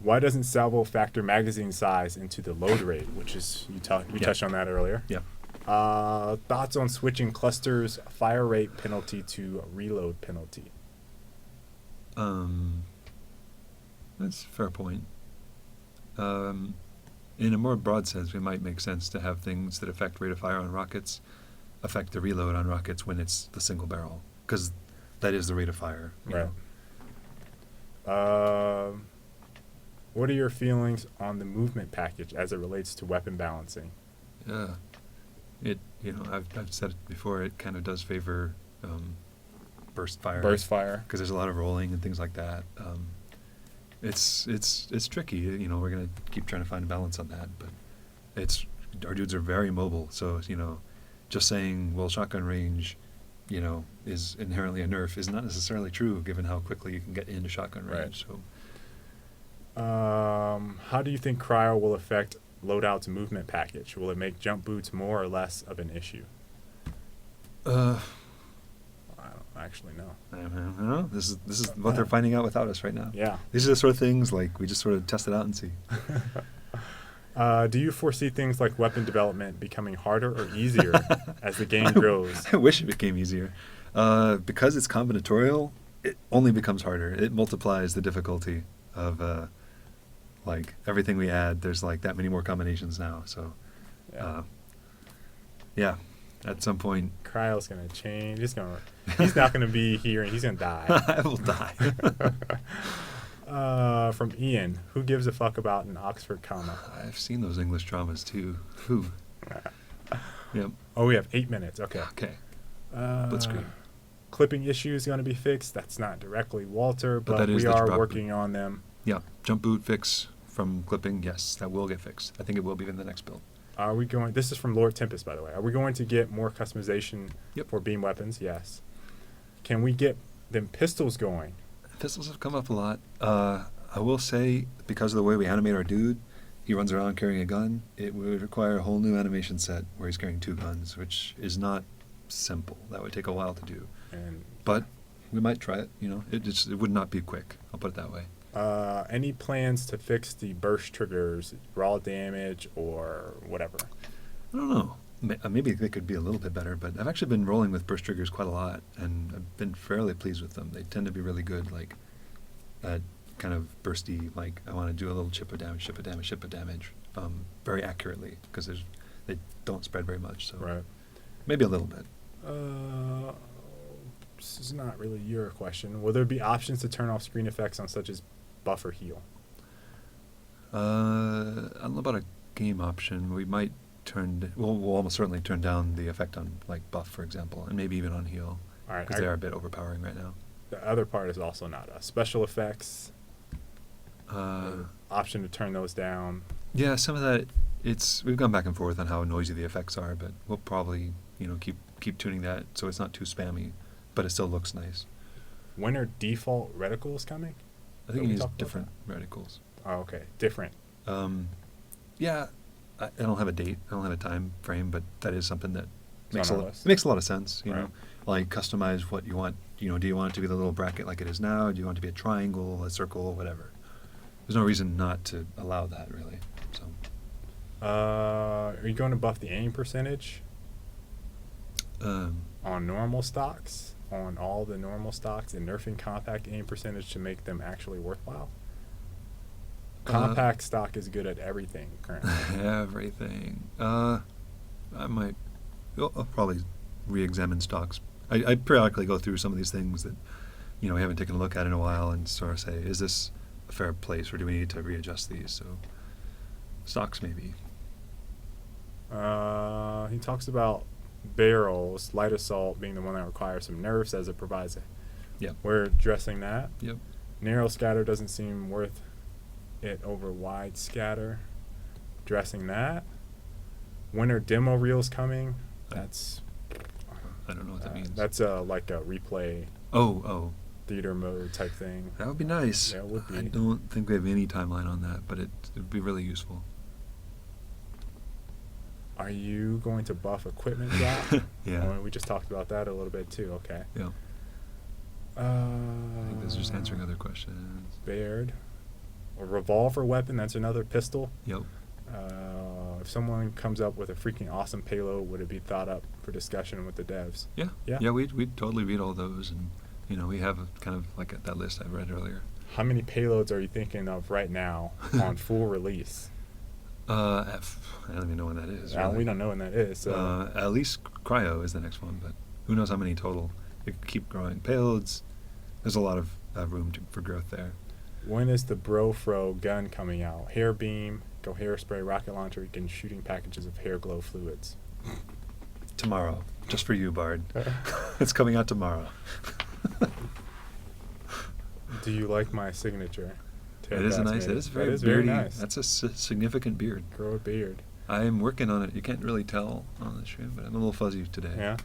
Why doesn't Salvo factor magazine size into the load rate, which is you touched on that earlier? Yeah. Thoughts on switching clusters fire rate penalty to reload penalty? That's a fair point. In a more broad sense, it might make sense to have things that affect rate of fire on rockets affect the reload on rockets when it's the single barrel, because that is the rate of fire. you Right. know. What are your feelings on the movement package as it relates to weapon balancing? Yeah. I've said it before. It kind of does favor burst fire. Burst fire. Because there's a lot of rolling and things like that. It's tricky. We're gonna keep trying to find a balance on that, but our dudes are very mobile. So just saying shotgun range, is inherently a nerf is not necessarily true given how quickly you can get into shotgun Right. range. So How do you think cryo will affect Loadout's movement package? Will it make jump boots more or less of an issue? I don't actually know. I don't know. This is what they're finding out without us right now. Yeah. These are the sort of things like we just sort of test it out and see. Do you foresee things like weapon development becoming harder or easier as the game grows? I wish it became easier. Because it's combinatorial, it only becomes harder. It multiplies the difficulty of everything we add. There's like that many more combinations now. So, yeah, at some point, Cryo's gonna change. He's not gonna be here, and he's gonna die. I will die. From Ian, who gives a fuck about an Oxford comma? I've seen those English dramas too. Who? Yep. Oh, we have 8 minutes. Okay. Okay. Uh, Blitzkrieg. Clipping issues going to be fixed. That's not directly Walter, But but that is we the are drop working on them. Yeah. Jump boot fix from clipping. Yes, that will get fixed. I think it will be in the next build. Are we going? This is from Lord Tempest, by the way. Are we going to get more customization Yep. for beam weapons? Yes. Can we get them pistols going? Pistols have come up a lot. I will say, because of the way we animate our dude, he runs around carrying a gun. It would require a whole new animation set where he's carrying 2 guns, which is not simple. That would take a while to do. And But we might try it. It would not be quick. I'll put it that way. any plans to fix the burst triggers, raw damage, or whatever? I don't know. Maybe they could be a little bit better, but I've actually been rolling with burst triggers quite a lot, and I've been fairly pleased with them. They tend to be really good, like at kind of bursty, like I want to do a little chip of damage, very accurately, because they don't spread very much. So Right. maybe a little bit. This is not really your question. Will there be options to turn off screen effects on such as buff or heal? I don't know about a game option. We might we'll almost certainly turn down the effect on like buff, for example, and maybe even on heal, All right. because they are a bit overpowering right now. The other part is also not special effects. Uh, Option to turn those down. Yeah, some of that we've gone back and forth on how noisy the effects are, but we'll probably keep tuning that so it's not too spammy, but it still looks nice. When are default reticles coming? I think we you use talked about different reticles. Oh, okay, different. Yeah, I don't have a date. I don't have a time frame, but that is something that It's on our it list. makes a lot of sense. You Right. know, like customize what you want. You know, do you want it to be the little bracket like it is now? Do you want it to be a triangle, a circle, whatever? There's no reason not to allow that, really. So. Are you going to buff the aim percentage Um, on normal stocks, on all the normal stocks, and nerfing compact aim percentage to make them actually worthwhile? Compact stock is good at everything currently. everything. I might. I'll probably re-examine stocks. I periodically go through some of these things that we haven't taken a look at in a while, and sort of say, is this a fair place, or do we need to readjust these? So, stocks maybe. He talks about barrels, light assault being the one that requires some nerfs as it provides it. Yep. We're addressing that. Yep. Narrow scatter doesn't seem worth it over wide scatter. Addressing that. When are demo reels coming? That's I don't know what that means. That's like a replay Oh, theater mode type thing. that would be nice. Yeah, it would be. I don't think we have any timeline on that, but it would be really useful. Are you going to buff equipment drop? Yeah. Oh, we just talked about that a little bit too. Okay. Yeah. I think this is just answering other questions. Baird. A revolver weapon, that's another pistol. Yep. If someone comes up with a freaking awesome payload, would it be thought up for discussion with the devs? Yeah. Yeah? Yeah, we'd totally read all those, and we have a kind of like that list I read earlier. How many payloads are you thinking of right now on full release? I don't even know when that is. Really. We don't know when that is. So. At least cryo is the next one, but who knows how many total. It could keep growing. Payloads, there's a lot of room for growth there. When is the Brofro gun coming out? Hair beam, go hairspray, rocket launcher, and shooting packages of hair glow fluids. Tomorrow, just for you, Bard. It's coming out tomorrow. Do you like my signature? It is nice. It is very That is beardy. very nice. That's a significant beard. Grow a beard. I am working on it. You can't really tell on the stream, but I'm a little fuzzy today. Yeah.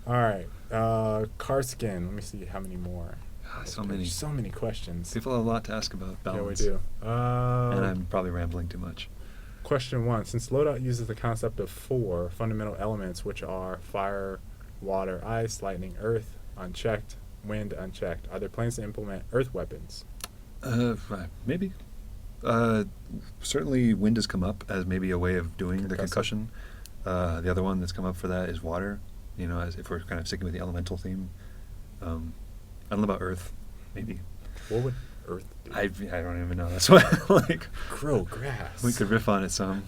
All right. Car skin. Let me see how many more. So many. So many questions. People have a lot to ask about balance. Yeah, we do. And I'm probably rambling too much. Question 1. Since Loadout uses the concept of 4 fundamental elements, which are fire, water, ice, lightning, earth, unchecked, wind, unchecked, are there plans to implement earth weapons? Maybe. Certainly wind has come up as maybe a way of doing the concussion. The other one that's come up for that is water, as if we're kind of sticking with the elemental theme. I don't know about earth, maybe. What would earth be? I don't even know. That's why, Grow grass. we could riff on it some.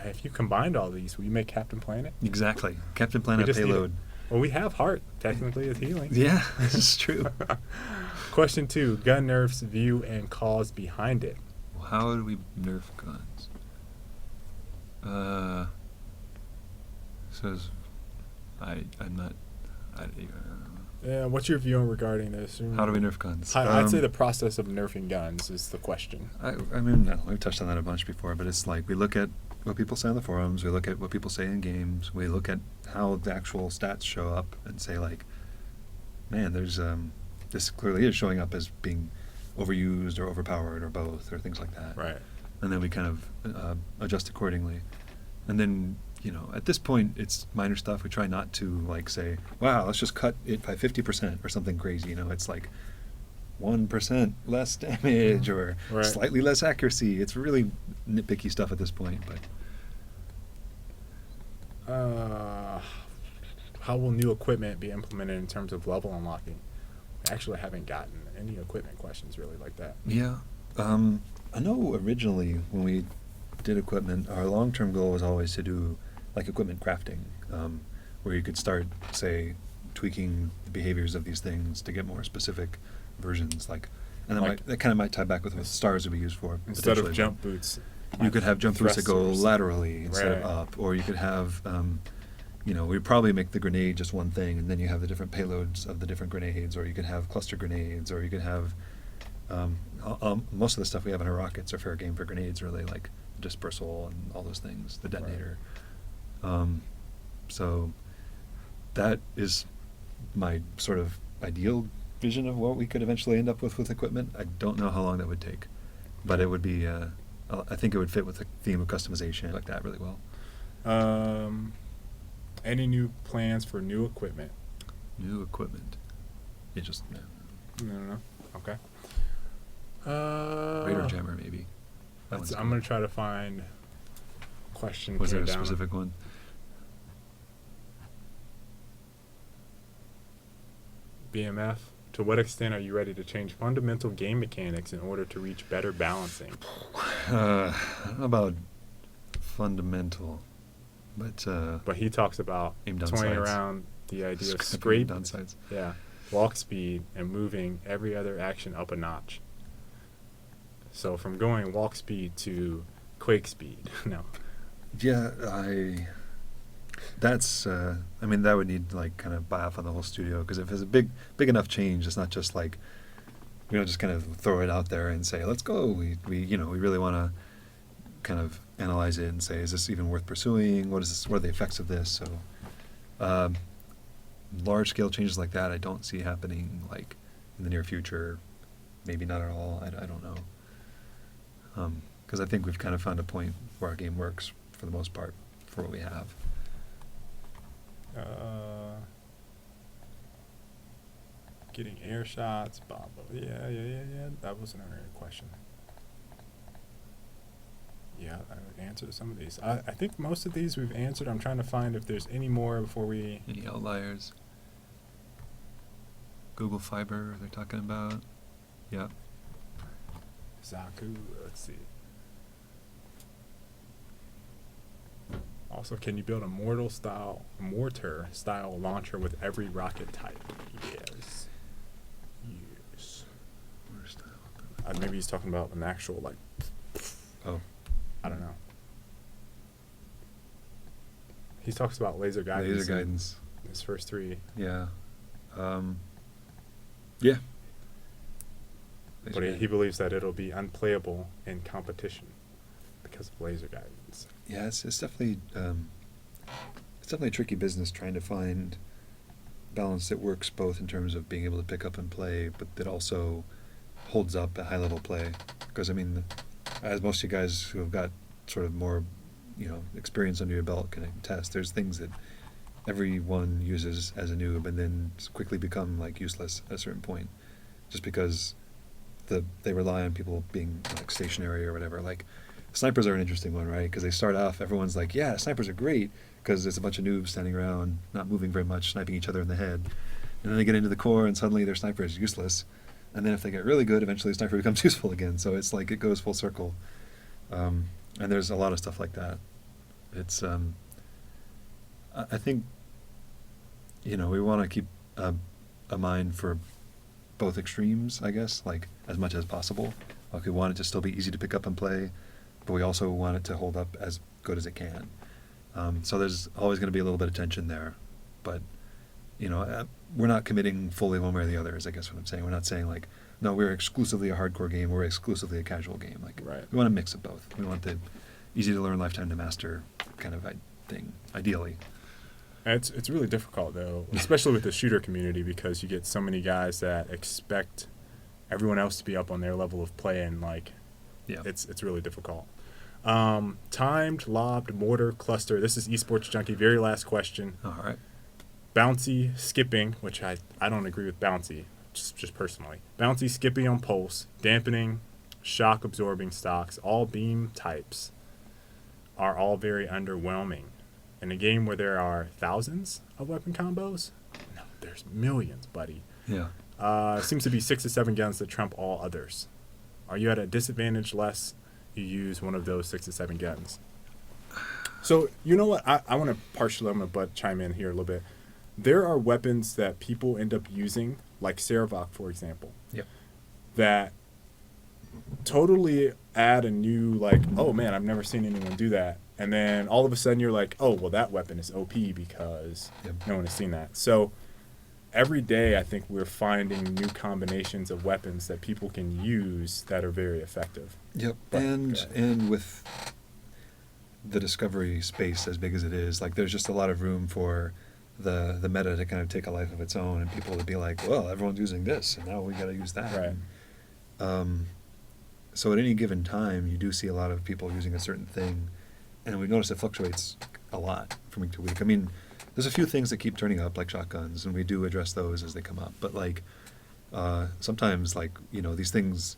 If you combined all these, will you make Captain Planet? Exactly. Captain Planet just need payload. Well, we have heart. Technically, it's healing. Yeah, this is true. Question 2. Gun nerfs, view, and cause behind it. Well, how do we nerf guns? Says, I'm not. Yeah, what's your view regarding this? How do we nerf guns? I'd say the process of nerfing guns is the question. We've touched on that a bunch before, but it's like we look at what people say on the forums, we look at what people say in games, we look at how the actual stats show up and say like, man, there's this clearly is showing up as being overused or overpowered or both or things like that. Right. And then we kind of adjust accordingly. And then, at this point, it's minor stuff. We try not to like say, wow, let's just cut it by 50% or something crazy. It's like 1% less damage or Right. slightly less accuracy. It's really nitpicky stuff at this point. But How will new equipment be implemented in terms of level unlocking? I actually haven't gotten any equipment questions really like that. yeah, I know originally when we did equipment, our long-term goal was always to do like equipment crafting, where you could start, say, tweaking the behaviors of these things to get more specific versions. And that kind of might tie back with what stars would be used for. Instead of potentially. jump boots, You could have jump boots that go thrusters. laterally instead Right. of up, or you could have, we'd probably make the grenade just one thing, and then you have the different payloads of the different grenades, or you could have cluster grenades, or you could have Most of the stuff we have in our rockets are fair game for grenades, really, like dispersal and all those things, the detonator. So that is my sort of ideal vision of what we could eventually end up with equipment. I don't know how long that would take, but it would be. I think it would fit with the theme of customization like that really well. Any new plans for new equipment? New equipment. It just No. Okay. radar jammer maybe. That one's I'm cool. gonna try to find a question. Was there came a down. specific one? BMF. To what extent are you ready to change fundamental game mechanics in order to reach better balancing? I don't know about fundamental, but But he talks about Aim down toying sights. around the idea of scraping scrape, down sides. yeah, walk speed, and moving every other action up a notch. So from going walk speed to quake speed. No. Yeah, that's. I mean, that would need like kind of buy off on the whole studio, because if it's a big enough change, it's not just like we don't just kind of throw it out there and say let's go. We really want to kind of analyze it and say, is this even worth pursuing? What is this? What are the effects of this? So large scale changes like that, I don't see happening like in the near future. Maybe not at all. I don't know. Because I think we've kind of found a point where our game works for the most part for what we have. Getting air shots, blah, blah. Yeah. That wasn't a real question. Yeah, I answered some of these. I think most of these we've answered. I'm trying to find if there's any more before we... Any outliers? Google Fiber, they're talking about. Yeah. Zaku, let's see. Also, can you build a mortar style launcher with every rocket type? Yes. Maybe he's talking about an actual like. Oh. I don't know. He talks about laser guidance. Laser guidance. In his first three. Yeah. Yeah. But he believes that it'll be unplayable in competition because of laser guidance. Yeah, it's definitely a tricky business trying to find balance that works both in terms of being able to pick up and play, but that also holds up at high level play. Because I mean, as most of you guys who have got sort of more, experience under your belt can attest, there's things that everyone uses as a noob and then quickly become like useless at a certain point, just because they rely on people being like stationary or whatever. Like snipers are an interesting one, right? Because they start off, everyone's like, yeah, snipers are great because there's a bunch of noobs standing around not moving very much, sniping each other in the head, and then they get into the core and suddenly their sniper is useless. And then if they get really good, eventually the sniper becomes useful again. So it's like it goes full circle. And there's a lot of stuff like that. It's I think we want to keep a mind for both extremes, I guess, like as much as possible. Like we want it to still be easy to pick up and play, but we also want it to hold up as good as it can. So there's always going to be a little bit of tension there, but we're not committing fully one way or the other, is I guess what I'm saying. We're not saying like, no, we're exclusively a hardcore game, we're exclusively a casual game. Like, right. We want a mix of both. We want the easy to learn, lifetime to master kind of thing, ideally. It's really difficult though, especially with the shooter community, because you get so many guys that expect everyone else to be up on their level of play, and like, yeah, it's really difficult. Timed lobbed mortar cluster. This is Esports Junkie. Very last question. All right. Bouncy skipping, which I don't agree with bouncy, just personally. Bouncy skipping on pulse, dampening, shock absorbing stocks, all beam types are all very underwhelming. In a game where there are thousands of weapon combos, no, there's millions, buddy. Yeah. Seems to be 6 to 7 guns that trump all others. Are you at a disadvantage less you use one of those 6 to 7 guns? So, you know what? I want to I'm going to chime in here a little bit. There are weapons that people end up using, like Saravok, for example, Yep. that totally add a new, like, oh man, I've never seen anyone do that. And then all of a sudden you're like, oh, well, that weapon is OP because Yep. no one has seen that. So every day I think we're finding new combinations of weapons that people can use that are very effective. Yep. But, And with the discovery space as big as it is, like there's just a lot of room for the meta to kind of take a life of its own, and people to be like, well, everyone's using this, and now we got to use that. Right. So at any given time, you do see a lot of people using a certain thing, and we've noticed it fluctuates a lot from week to week. I mean, there's a few things that keep turning up, like shotguns, and we do address those as they come up. But like sometimes, like these things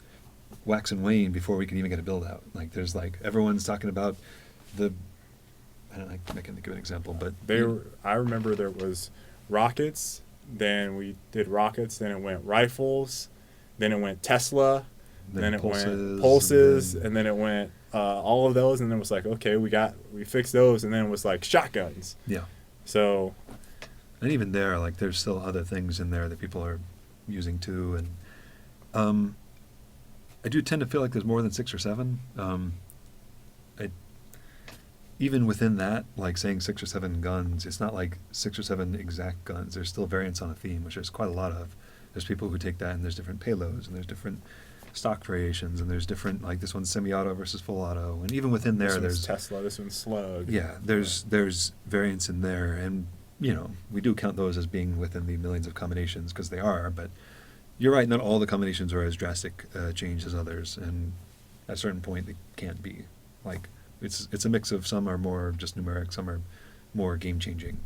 wax and wane before we can even get a build out. Like there's like everyone's talking about I can think of an example, but I remember there was rockets. Then we did rockets. Then it went rifles. Then it went Tesla. Then it went pulses, and then it went all of those, and then it was like, okay, we fixed those, and then it was like shotguns. Yeah. So. And even there, like there's still other things in there that people are using too, and I do tend to feel like there's more than 6 or 7. Even within that, like saying 6 or 7 guns, it's not like 6 or 7 exact guns. There's still variants on a theme, which there's quite a lot of. There's people who take that, and there's different payloads, and there's different stock variations, and there's different, like this one's semi-auto versus full auto, and even within there, there's Tesla, this one's Slug. Yeah, there's variants in there, and we do count those as being within the millions of combinations because they are. But you're right, not all the combinations are as drastic change as others, and at a certain point they can't be. Like it's a mix of some are more just numeric, some are more game changing.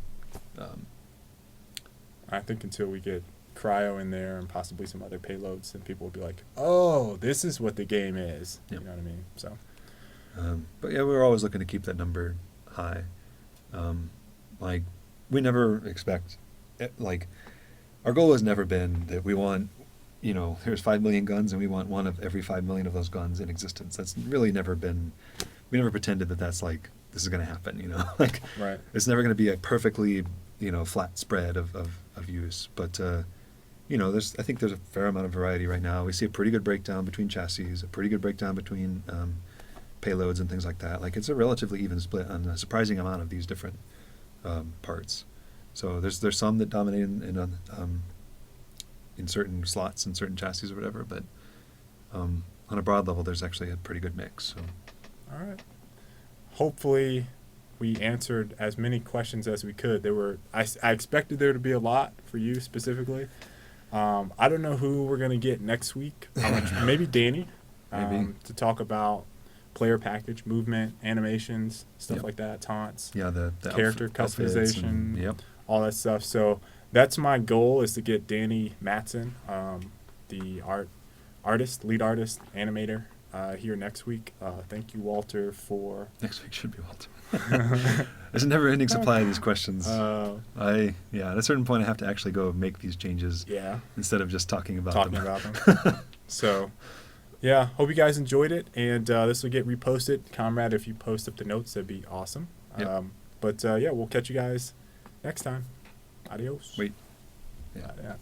I think until we get cryo in there and possibly some other payloads, and people will be like, oh, this is what the game is. Yep. You know what I mean? So but yeah, we're always looking to keep that number high. Like we never expect, like our goal has never been that we want, here's 5 million guns and we want one of every 5 million of those guns in existence. That's really never been, we never pretended that that's like this is going to happen. Like right. It's never going to be a perfectly flat spread of use, but I think there's a fair amount of variety right now. We see a pretty good breakdown between chassis, a pretty good breakdown between payloads and things like that. Like it's a relatively even split on a surprising amount of these different parts. So there's some that dominate in certain slots and certain chassis or whatever, but on a broad level, there's actually a pretty good mix. So. All right. Hopefully, we answered as many questions as we could. I expected there to be a lot for you specifically. I don't know who we're gonna get next week. Maybe Danny, to talk about player package, movement, animations, stuff like that, taunts. Yeah, the character customization, yep. all that stuff. So that's my goal, is to get Danny Matson, the lead artist, animator, here next week. Thank you, Walter, for... Next week should be Walter. There's a never-ending supply of these questions. At a certain point, I have to actually go make these changes. Yeah. Instead of just talking about them. So, yeah, hope you guys enjoyed it, and this will get reposted. Comrade, if you post up the notes, that'd be awesome. Yep. But we'll catch you guys next time. Adios. Wait. Yeah.